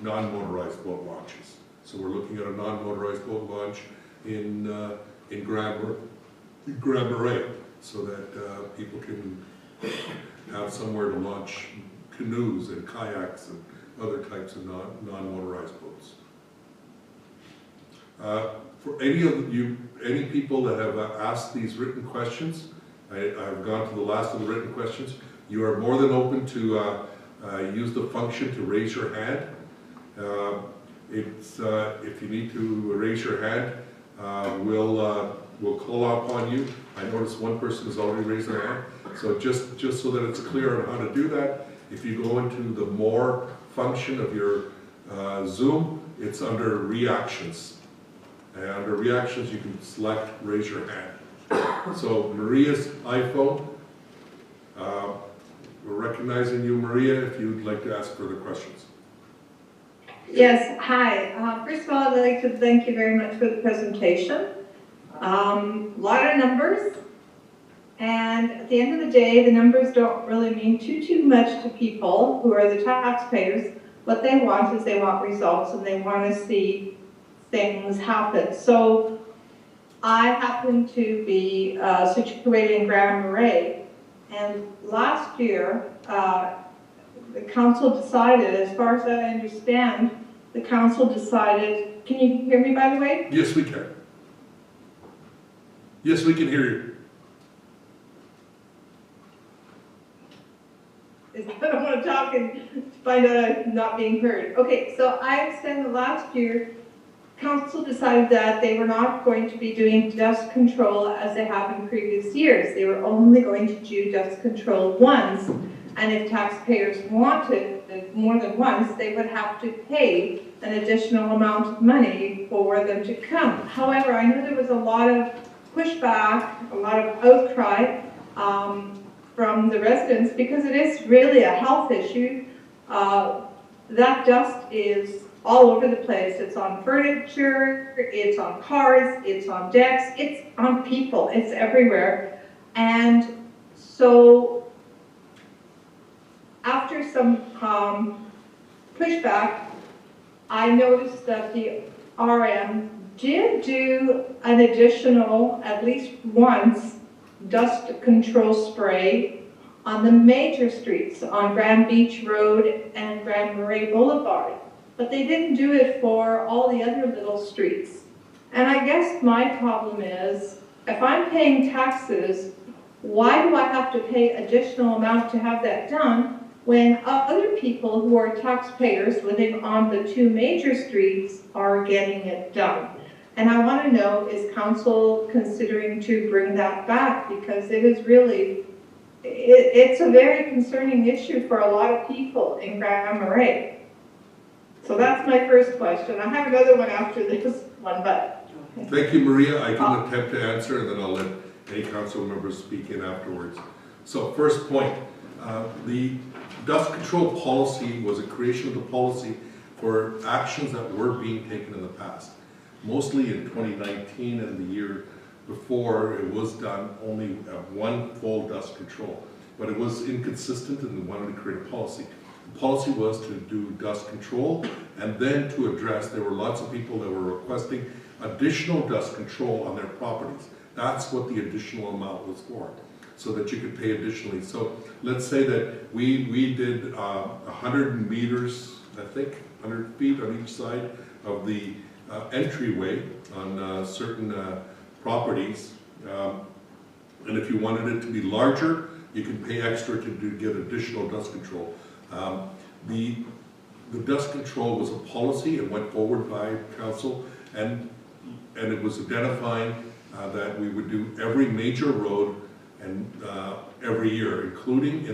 non-motorized boat launches. So we're looking at a non-motorized boat launch in Grand Marais, so that people can have somewhere to launch canoes and kayaks and other types of non-motorized boats. For any people that have asked these written questions, I've gone to the last of the written questions. You are more than open to use the function to raise your hand. If you need to raise your hand, we'll call upon you. I noticed one person has already raised their hand. So just so that it's clear on how to do that, if you go into the more function of your Zoom, it's under reactions. And under reactions, you can select raise your hand. So Maria's iPhone, we're recognizing you, Maria, if you'd like to ask further questions. Yes, hi. First of all, I'd like to thank you very much for the presentation. A lot of numbers, And at the end of the day, the numbers don't really mean too much to people who are the taxpayers. What they want is they want results and they want to see things happen. So I happen to be situated in Grand Marais, and last year the council decided, as far as I understand, the council decided, can you hear me by the way? Yes, we can. Yes, we can hear you. I don't want to talk and find out I'm not being heard. Okay, so I understand that last year, council decided that they were not going to be doing dust control as they have in previous years. They were only going to do dust control once, and if taxpayers wanted it more than once, they would have to pay an additional amount of money for them to come. However, I know there was a lot of pushback, a lot of outcry from the residents, because it is really a health issue. That dust is all over the place. It's on furniture, it's on cars, it's on decks, it's on people, it's everywhere. And so after some pushback, I noticed that the RM did do an additional, at least once, dust control spray on the major streets, on Grand Beach Road and Grand Marais Boulevard. But they didn't do it for all the other little streets. And I guess my problem is, if I'm paying taxes, why do I have to pay additional amount to have that done when other people who are taxpayers living on the two major streets are getting it done? And I want to know, is council considering to bring that back? Because it is really, it's a very concerning issue for a lot of people in Grand Marais. So that's my first question. I have another one after this one, but. Thank you, Maria. I can attempt to answer, and then I'll let any council members speak in afterwards. So first point, the dust control policy was a creation of the policy for actions that were being taken in the past. Mostly in 2019 and the year before, it was done only one full dust control. But it was inconsistent and they wanted to create a policy. The policy was to do dust control, and then to address, there were lots of people that were requesting additional dust control on their properties. That's what the additional amount was for, so that you could pay additionally. So let's say that we did 100 meters, I think, 100 feet on each side of the entryway on certain properties. And if you wanted it to be larger, you can pay extra to get additional dust control. The dust control was a policy. It went forward by council, and it was identifying that we would do every major road and every year, including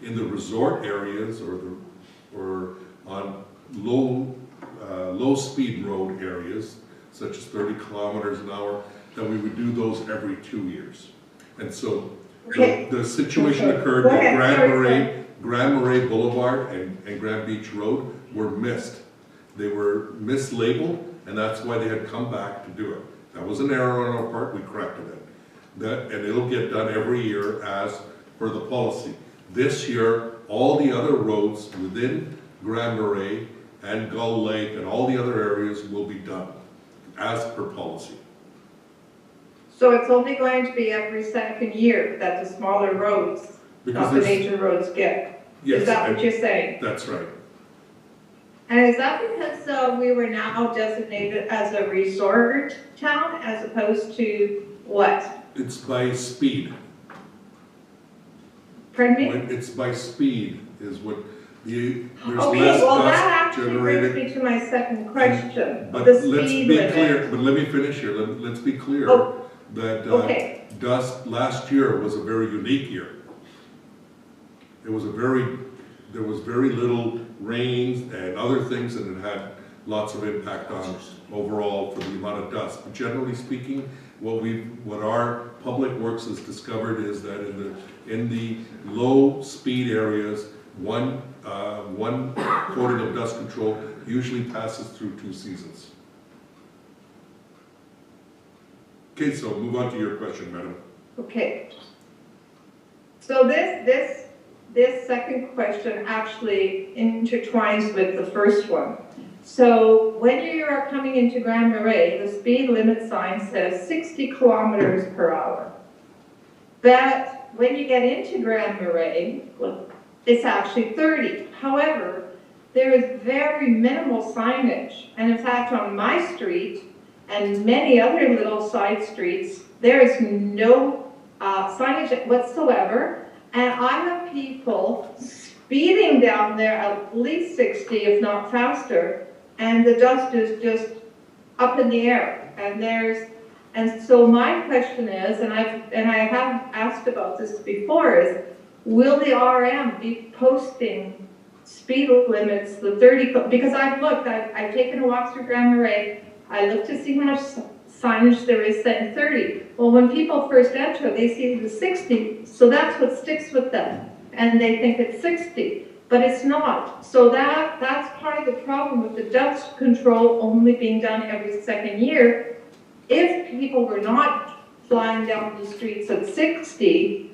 in the resort areas or on low speed road areas, such as 30 kilometers an hour, that we would do those every 2 years. And so the situation occurred that Grand Marais Boulevard and Grand Beach Road were missed. They were mislabeled, and that's why they had come back to do it. That was an error on our part. We corrected it. And it'll get done every year as per the policy. This year, all the other roads within Grand Marais and Gull Lake and all the other areas will be done as per policy. So it's only going to be every second year that the smaller roads, not the major roads get? Yes, is that what you're saying? That's right. And is that because we were now designated as a resort town as opposed to what? It's by speed. Pardon me? It's by speed is what there's okay, less well dust that actually generated. brings me to my second question. But the let's speed be limit. clear. But let me finish here. Let's be clear that dust last year was a very unique year. It was there was very little rains and other things, and it had lots of impact on overall for the amount of dust. But generally speaking, what our public works has discovered is that in the low speed areas, one coating of dust control usually passes through 2 seasons. Okay, so move on to your question, madam. Okay. So this second question actually intertwines with the first one. So when you are coming into Grand Marais, the speed limit sign says 60 kilometers per hour. But when you get into Grand Marais, it's actually 30. However, there is very minimal signage. And in fact, on my street and many other little side streets, there is no signage whatsoever. And I have people speeding down there at least 60, if not faster, and the dust is just up in the air. And so my question is, and I have asked about this before, is will the RM be posting speed limits, the 30, because I've taken a walk through Grand Marais, I looked to see how much signage there is saying 30. Well, when people first enter, they see the 60, so that's what sticks with them, and they think it's 60, but it's not. So that's part of the problem with the dust control only being done every second year. If people were not flying down the streets at 60,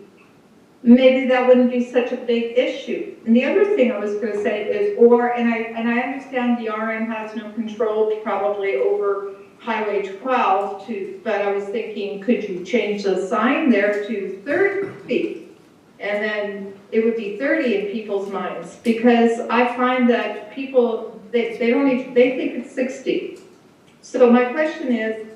maybe that wouldn't be such a big issue. And the other thing I was going to say is, and I understand the RM has no control probably over Highway 12, but I was thinking, could you change the sign there to 30? And then it would be 30 in people's minds, because I find that people, they think it's 60. So my question is,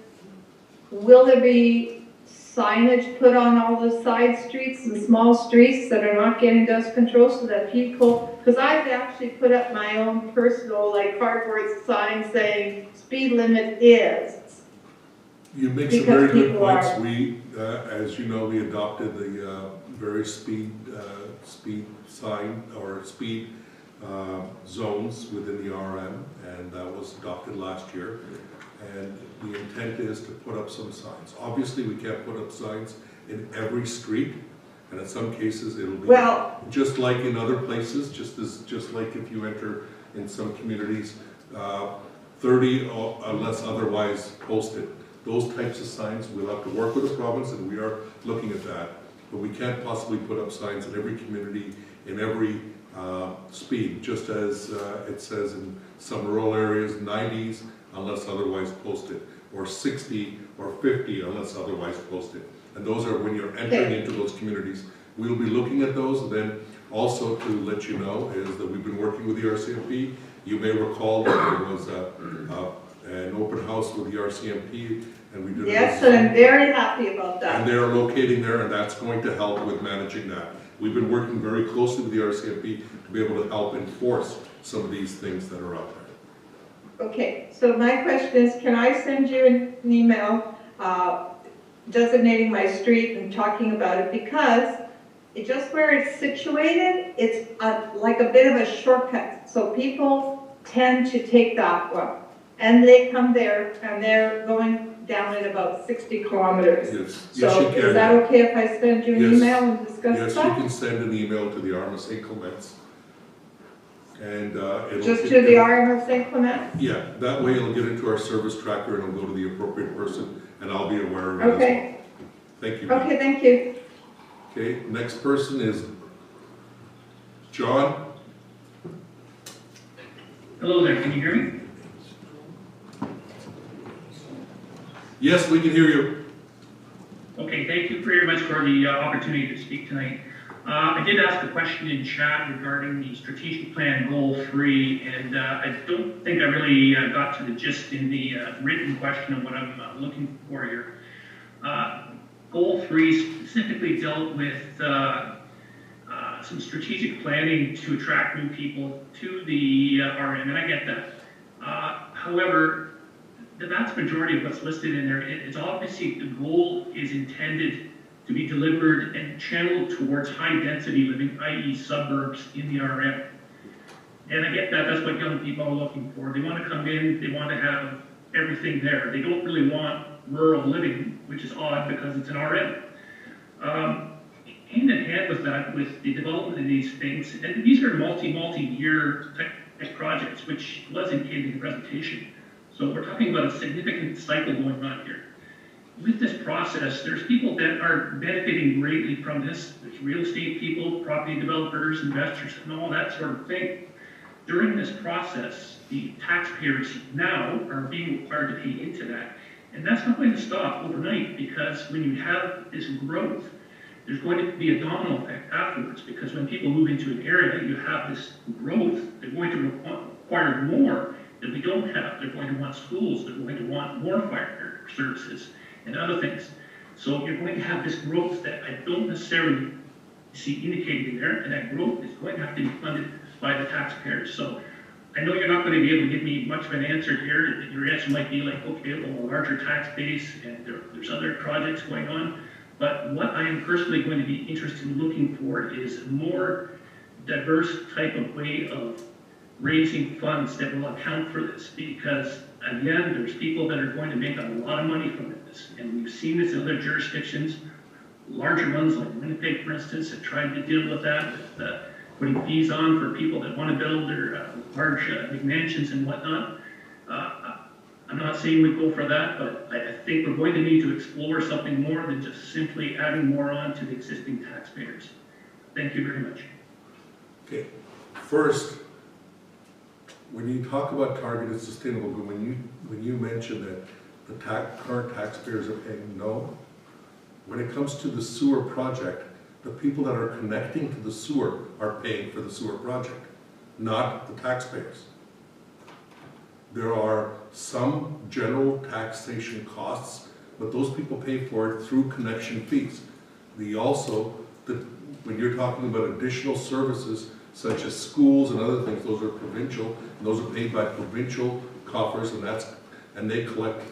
will there be signage put on all the side streets and small streets that are not getting dust control, so that people, because I've actually put up my own personal cardboard sign saying speed limit is. You make some very good points. We, as you know, we adopted the various speed sign or speed zones within the RM, and that was adopted last year. And the intent is to put up some signs. Obviously, we can't put up signs in every street, and in some cases it'll be just like in other places, just like if you enter in some communities, 30 unless otherwise posted. Those types of signs, we'll have to work with the province, and we are looking at that. But we can't possibly put up signs in every community, in every speed, just as it says in some rural areas, 90s, unless otherwise posted, or 60 or 50 unless otherwise posted. And those are when you're entering into those communities. We'll be looking at those. And then also to let you know is that we've been working with the RCMP. You may recall that there was an open house with the RCMP, and we did. Yes, and I'm very happy about that. And they're locating there, and that's going to help with managing that. We've been working very closely with the RCMP to be able to help enforce some of these things that are out there. Okay, so my question is, can I send you an email designating my street and talking about it? Because just where it's situated, it's like a bit of a shortcut. So people tend to take that one. And they come there, and they're going down at about 60 kilometers. Yes, so yes, you can. Is that okay if I send you an email and discuss yes, that? Yes, you can send an email to the RM of St. Clements. And just to the RM of St. Clement? Yeah, that way it'll get into our service tracker and it'll go to the appropriate person, and I'll be aware of it okay. as well. Thank you. Okay, thank you. Okay, next person is John. Hello there, can you hear me? Yes, we can hear you. Okay, thank you very much for the opportunity to speak tonight. I did ask a question in chat regarding the strategic plan goal 3, and I don't think I really got to the gist in the written question of what I'm looking for here. Goal 3 specifically dealt with some strategic planning to attract new people to the RM, and I get that. However, the vast majority of what's listed in there, it's obviously the goal is intended to be delivered and channeled towards high-density living, i.e. suburbs in the RM. And I get that, that's what young people are looking for. They want to come in, they want to have everything there. They don't really want rural living, which is odd because it's an RM. Hand in hand with that, with the development of these things, and these are multi-year type projects, which was indicated in the presentation. So we're talking about a significant cycle going on here. with this process, there's people that are benefiting greatly from this. There's real estate people, property developers, investors, and all that sort of thing. During this process, the taxpayers now are being required to pay into that. And that's not going to stop overnight, because when you have this growth, there's going to be a domino effect afterwards, because when people move into an area, you have this growth, they're going to require more that we don't have. They're going to want schools, they're going to want more fire services and other things. So you're going to have this growth that I don't necessarily see indicated there, and that growth is going to have to be funded by the taxpayers. So I know you're not going to be able to give me much of an answer here. Your answer might be like, okay, well, a larger tax base, and there's other projects going on. But what I am personally going to be interested in looking for is a more diverse type of way of raising funds that will account for this, because again, there's people that are going to make a lot of money from this, and we've seen this in other jurisdictions. Larger ones like Winnipeg, for instance, have tried to deal with that, with putting fees on for people that want to build their large McMansions and whatnot. I'm not saying we go for that, but I think we're going to need to explore something more than just simply adding more on to the existing taxpayers. Thank you very much. Okay, first, when you talk about targeted sustainable growth, when you mention that the current taxpayers are paying, no. When it comes to the sewer project, the people that are connecting to the sewer are paying for the sewer project, not the taxpayers. There are some general taxation costs, but those people pay for it through connection fees. When you're talking about additional services such as schools and other things, those are provincial, and those are paid by provincial coffers, and they collect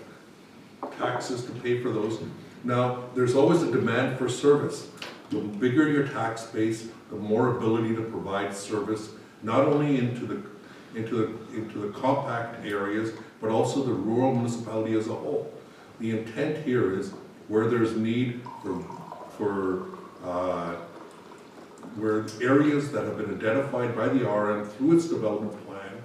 taxes to pay for those. Now, there's always a demand for service. The bigger your tax base, the more ability to provide service, not only into the compact areas, but also the rural municipality as a whole. The intent here is where there's need where areas that have been identified by the RM through its development plan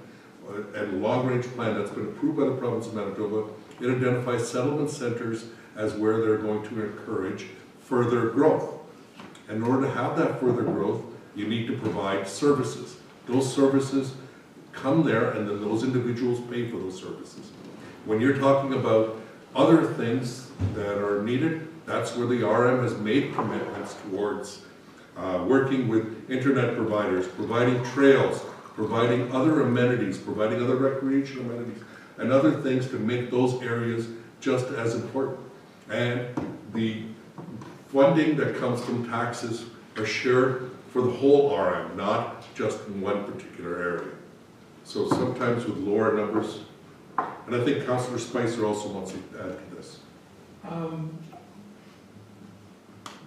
and long-range plan that's been approved by the province of Manitoba, it identifies settlement centers as where they're going to encourage further growth. In order to have that further growth, you need to provide services. Those services come there, and then those individuals pay for those services. When you're talking about other things that are needed, that's where the RM has made commitments towards working with internet providers, providing trails, providing other amenities, providing other recreational amenities, and other things to make those areas just as important. And the funding that comes from taxes are shared for the whole RM, not just in one particular area. So sometimes with lower numbers, and I think Councillor Spicer also wants to add to this.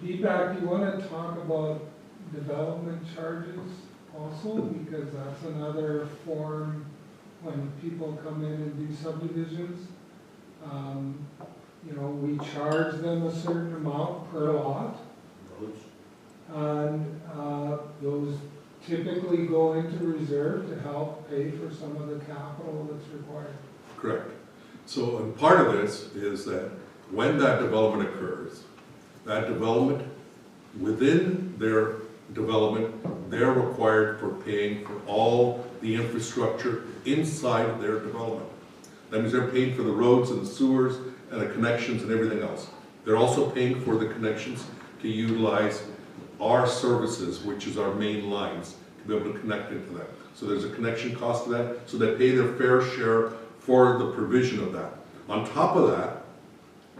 Deepak, you want to talk about development charges also? Because that's another form when people come in and do subdivisions. You know, we charge them a certain amount per lot. And those typically go into reserve to help pay for some of the capital that's required. Correct. So, and part of this is that when that development occurs, that development, within their development, they're required for paying for all the infrastructure inside their development. That means they're paying for the roads and the sewers and the connections and everything else. They're also paying for the connections to utilize our services, which is our main lines, to be able to connect into that. So there's a connection cost to that, so they pay their fair share for the provision of that. On top of that,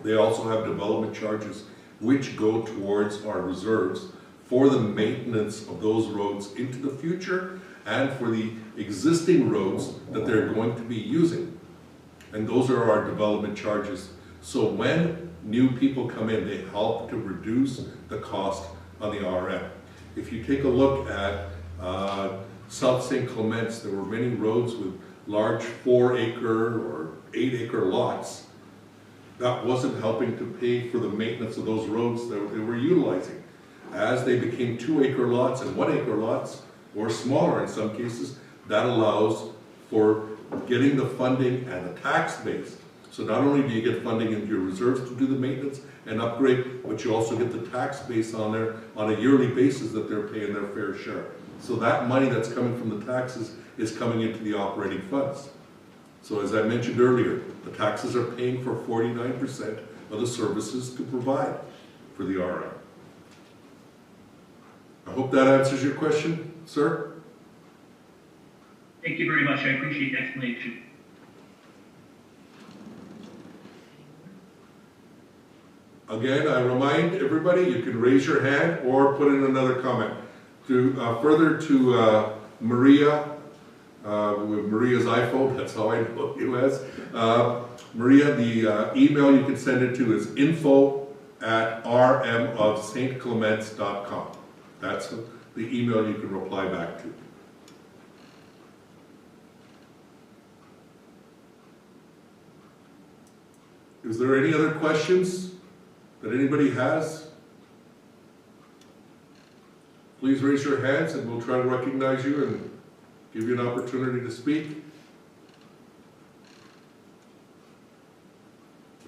they also have development charges which go towards our reserves for the maintenance of those roads into the future and for the existing roads that they're going to be using. And those are our development charges. So when new people come in, they help to reduce the cost on the RM. If you take a look at South St. Clements, there were many roads with large 4-acre or 8-acre lots. That wasn't helping to pay for the maintenance of those roads that they were utilizing. As they became 2-acre lots and 1-acre lots, or smaller in some cases, that allows for getting the funding and the tax base So not only do you get funding into your reserves to do the maintenance and upgrade, but you also get the tax base on there on a yearly basis that they're paying their fair share. So that money that's coming from the taxes is coming into the operating funds. So as I mentioned earlier, the taxes are paying for 49% of the services to provide for the RM. I hope that answers your question, sir. Thank you very much. I appreciate the explanation. Again, I remind everybody, you can raise your hand or put in another comment. Further to Maria, with Maria's iPhone, that's how I know you as. Maria, the email you can send it to is info@rmofstclements.com. That's the email you can reply back to. Is there any other questions that anybody has? Please raise your hands and we'll try to recognize you and give you an opportunity to speak.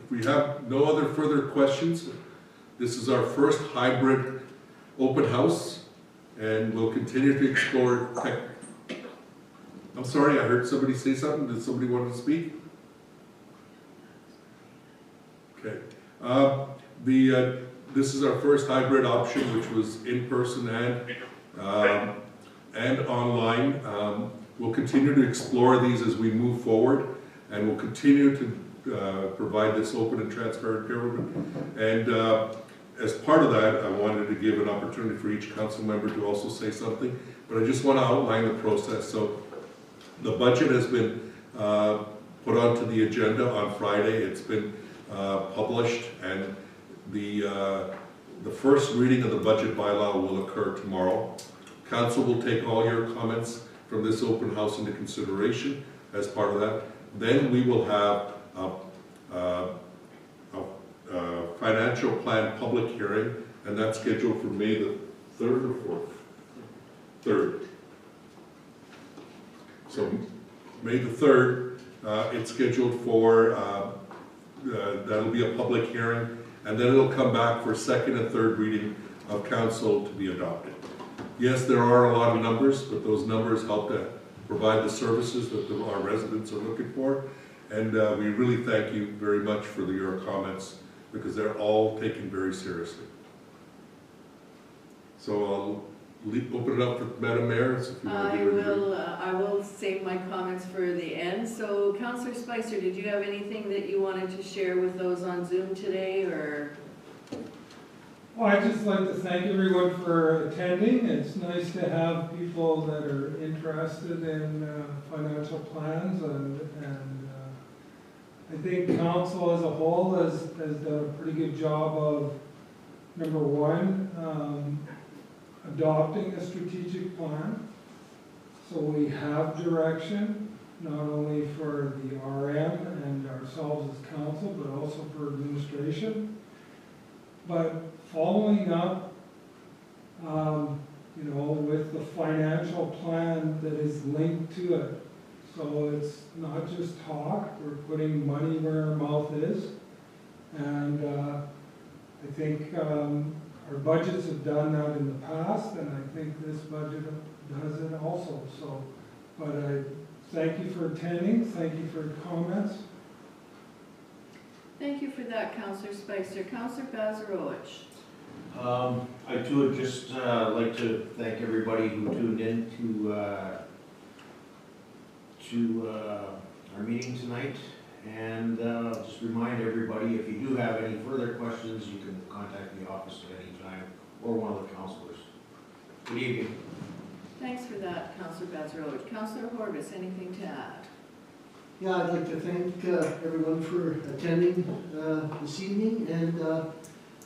If we have no other further questions, this is our first hybrid open house and we'll continue to explore tech. I'm sorry, I heard somebody say something. Did somebody want to speak? Okay. This is our first hybrid option, which was in person and online. We'll continue to explore these as we move forward, and we'll continue to provide this open and transparent government. And as part of that, I wanted to give an opportunity for each council member to also say something, but I just want to outline the process. So the budget has been put onto the agenda on Friday. It's been published, and the first reading of the budget bylaw will occur tomorrow. Council will take all your comments from this open house into consideration as part of that. Then we will have a financial plan public hearing, and that's scheduled for May the 3rd or 4th? 3rd. So May the 3rd, it's scheduled for, that'll be a public hearing, and then it'll come back for second and third reading of council to be adopted. Yes, there are a lot of numbers, but those numbers help to provide the services that our residents are looking for. And we really thank you very much for your comments, because they're all taken very seriously. So I'll open it up for Madam Mayor. If you want to give I will save my comments for the end. So Councillor Spicer, did you have anything that you wanted to share with those on Zoom today, or? Well, I'd just like to thank everyone for attending. It's nice to have people that are interested in financial plans, and I think council as a whole has done a pretty good job of, number one, adopting a strategic plan. So we have direction, not only for the RM and ourselves as council, but also for administration. But following up, with the financial plan that is linked to it. So it's not just talk, we're putting money where our mouth is. And I think our budgets have done that in the past, and I think this budget does it also. So, but I thank you for attending, thank you for your comments. Thank you for that, Councillor Spicer. Councillor Bazarowicz. I too would just like to thank everybody who tuned in to our meeting tonight, and just remind everybody, if you do have any further questions, you can contact the office at any time, or one of the councillors. Good evening. Thanks for that, Councillor Bazarowicz. Councillor Horvis, anything to add? Yeah, I'd like to thank everyone for attending this evening, and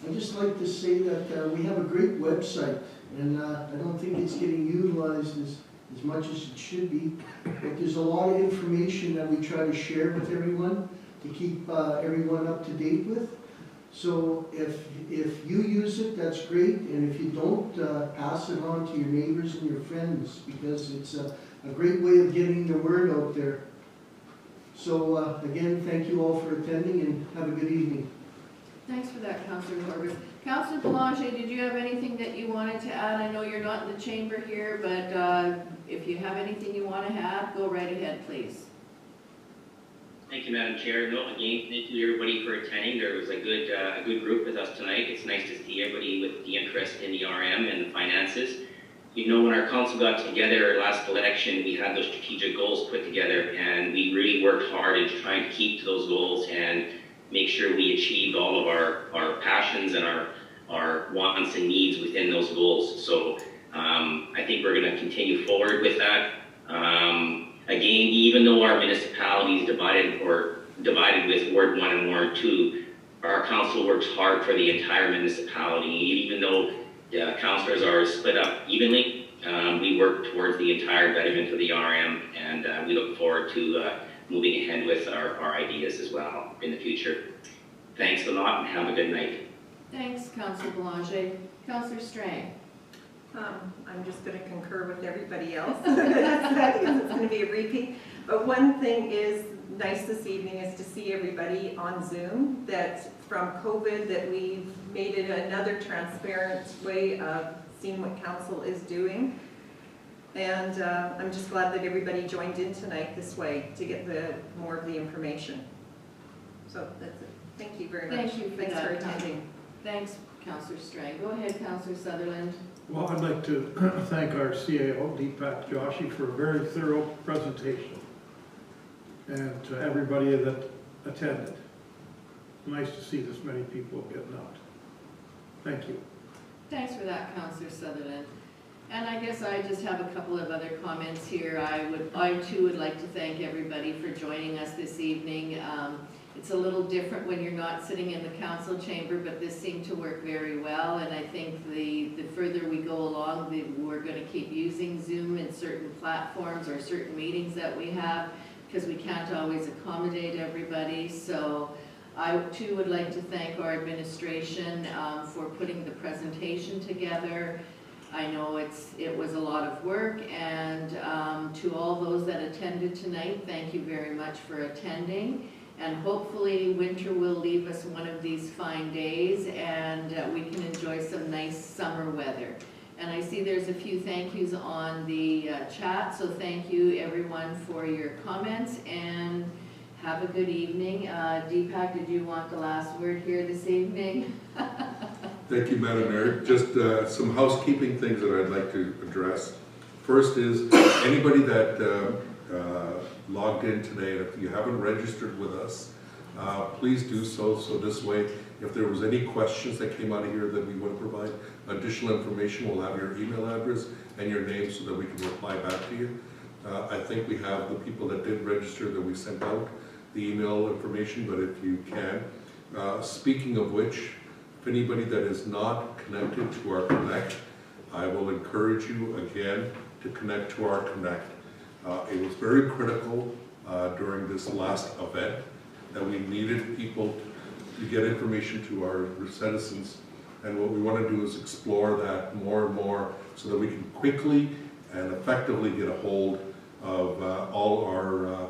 I'd just like to say that we have a great website, and I don't think it's getting utilized as much as it should be, but there's a lot of information that we try to share with everyone to keep everyone up to date with. So if you use it, that's great, and if you don't, pass it on to your neighbors and your friends, because it's a great way of getting the word out there. So again, thank you all for attending and have a good evening. Thanks for that, Councillor Horvath. Councillor Belanger, did you have anything that you wanted to add? I know you're not in the chamber here, but if you have anything you want to add, go right ahead, please. Thank you, Madam Chair. No, again, thank you everybody for attending. There was a good group with us tonight. It's nice to see everybody with the interest in the RM and the finances. You know, when our council got together last election, we had those strategic goals put together, and we really worked hard in trying to keep to those goals and make sure we achieved all of our passions and our wants and needs within those goals. So I think we're going to continue forward with that. Again, even though our municipality is divided with Ward 1 and Ward 2, our council works hard for the entire municipality. Even though councillors are split up evenly, we work towards the entire betterment of the RM, and we look forward to moving ahead with our ideas as well in the future. Thanks a lot and have a good night. Thanks, Councillor Belanger. Councillor Strang. I'm just going to concur with everybody else. It's going to be a repeat. But one thing is nice this evening is to see everybody on Zoom, that from COVID that we've made it another transparent way of seeing what council is doing. And I'm just glad that everybody joined in tonight this way to get more of the information. So that's it. Thank you very much. Thank you for Thanks that. for attending. Thanks, Councillor Strang. Go ahead, Councillor Sutherland. Well, I'd like to thank our CAO, Deepak Joshi, for a very thorough presentation, and to everybody that attended. Nice to see this many people getting out. Thank you. Thanks for that, Councillor Sutherland. And I guess I just have a couple of other comments here. I too would like to thank everybody for joining us this evening. It's a little different when you're not sitting in the council chamber, but this seemed to work very well. And I think the further we go along, we're going to keep using Zoom in certain platforms or certain meetings that we have, because we can't always accommodate everybody. So I too would like to thank our administration for putting the presentation together. I know it was a lot of work, and to all those that attended tonight, thank you very much for attending. And hopefully winter will leave us one of these fine days, and we can enjoy some nice summer weather. And I see there's a few thank yous on the chat, so thank you everyone for your comments, and have a good evening. Deepak, did you want the last word here this evening? Thank you, Madam Mayor. Just some housekeeping things that I'd like to address. First is anybody that logged in today, and if you haven't registered with us, please do so. So this way, if there was any questions that came out of here that we want to provide additional information, we'll have your email address and your name so that we can reply back to you. I think we have the people that did register that we sent out the email information, but if you can. Speaking of which, if anybody that is not connected to our Connect, I will encourage you again to connect to our Connect. It was very critical during this last event that we needed people to get information to our citizens, and what we want to do is explore that more and more so that we can quickly and effectively get a hold of all our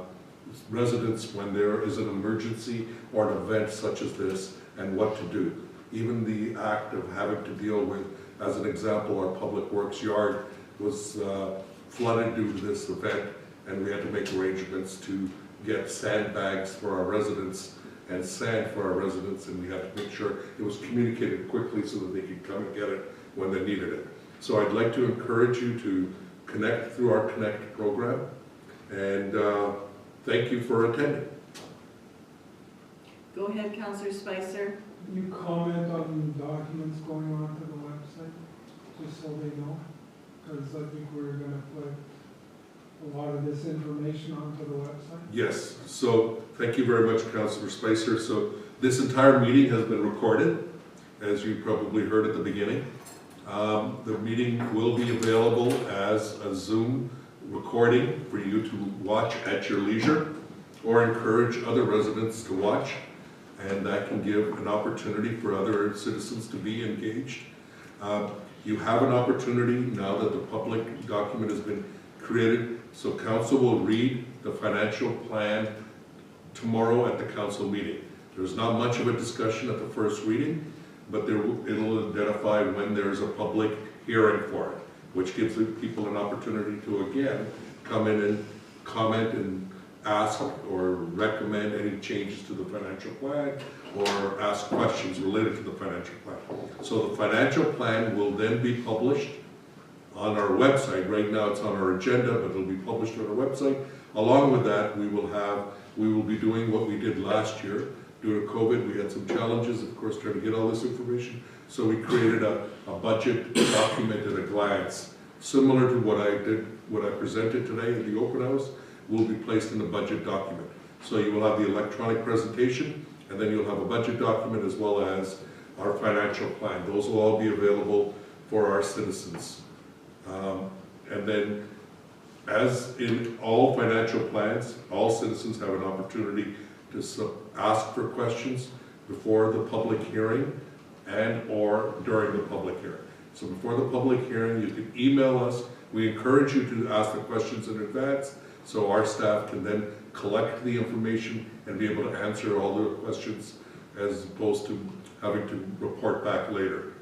residents when there is an emergency or an event such as this, and what to do. Even the act of having to deal with, as an example, our public works yard was flooded due to this event, and we had to make arrangements to get sandbags for our residents and sand for our residents, and we had to make sure it was communicated quickly so that they could come and get it when they needed it. So I'd like to encourage you to connect through our Connect program, and thank you for attending. Go ahead, Councillor Spicer. Can you comment on documents going on to the website, just so they know? Because I think we're gonna put a lot of this information onto the website. Yes, so thank you very much, Councillor Spicer. So this entire meeting has been recorded, as you probably heard at the beginning. The meeting will be available as a Zoom recording for you to watch at your leisure, or encourage other residents to watch, and that can give an opportunity for other citizens to be engaged. You have an opportunity now that the public document has been created, so council will read the financial plan tomorrow at the council meeting. There's not much of a discussion at the first reading, but it'll identify when there's a public hearing for it, which gives the people an opportunity to, again, come in and comment and ask or recommend any changes to the financial plan or ask questions related to the financial plan. So the financial plan will then be published on our website. Right now it's on our agenda, but it'll be published on our website. Along with that, we will be doing what we did last year. Due to COVID, we had some challenges, of course, trying to get all this information. So we created a budget document at a glance, similar to what I presented today in the open house, will be placed in the budget document. So you will have the electronic presentation, and then you'll have a budget document as well as our financial plan. Those will all be available for our citizens. And then, as in all financial plans, all citizens have an opportunity to ask for questions before the public hearing and or during the public hearing. So before the public hearing, you can email us. We encourage you to ask the questions in advance so our staff can then collect the information and be able to answer all the questions as opposed to having to report back later.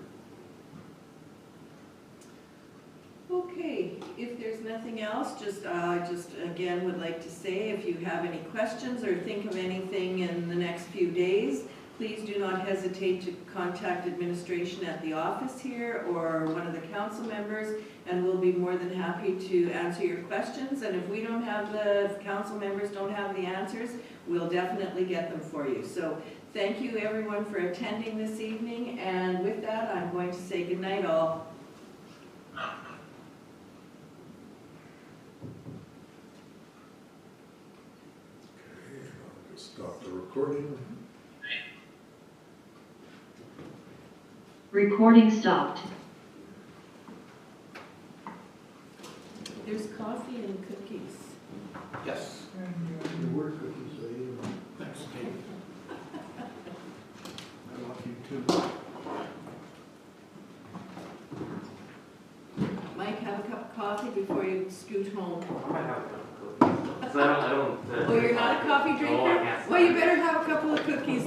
Okay, if there's nothing else, just again would like to say, if you have any questions or think of anything in the next few days, please do not hesitate to contact administration at the office here or one of the council members, and we'll be more than happy to answer your questions. And if we don't have the council members don't have the answers, we'll definitely get them for you. So thank you everyone for attending this evening, and with that, I'm going to say good night all. Stop the recording. Recording stopped. There's coffee and cookies. Yes. And, There were cookies, so you, thanks, Dave. I love you too. Mike, have a cup of coffee before you scoot home. I might have a couple of cookies. 'Cause I don't Oh, you're not a coffee drinker? No, I can't. Well, you better have a couple of cookies.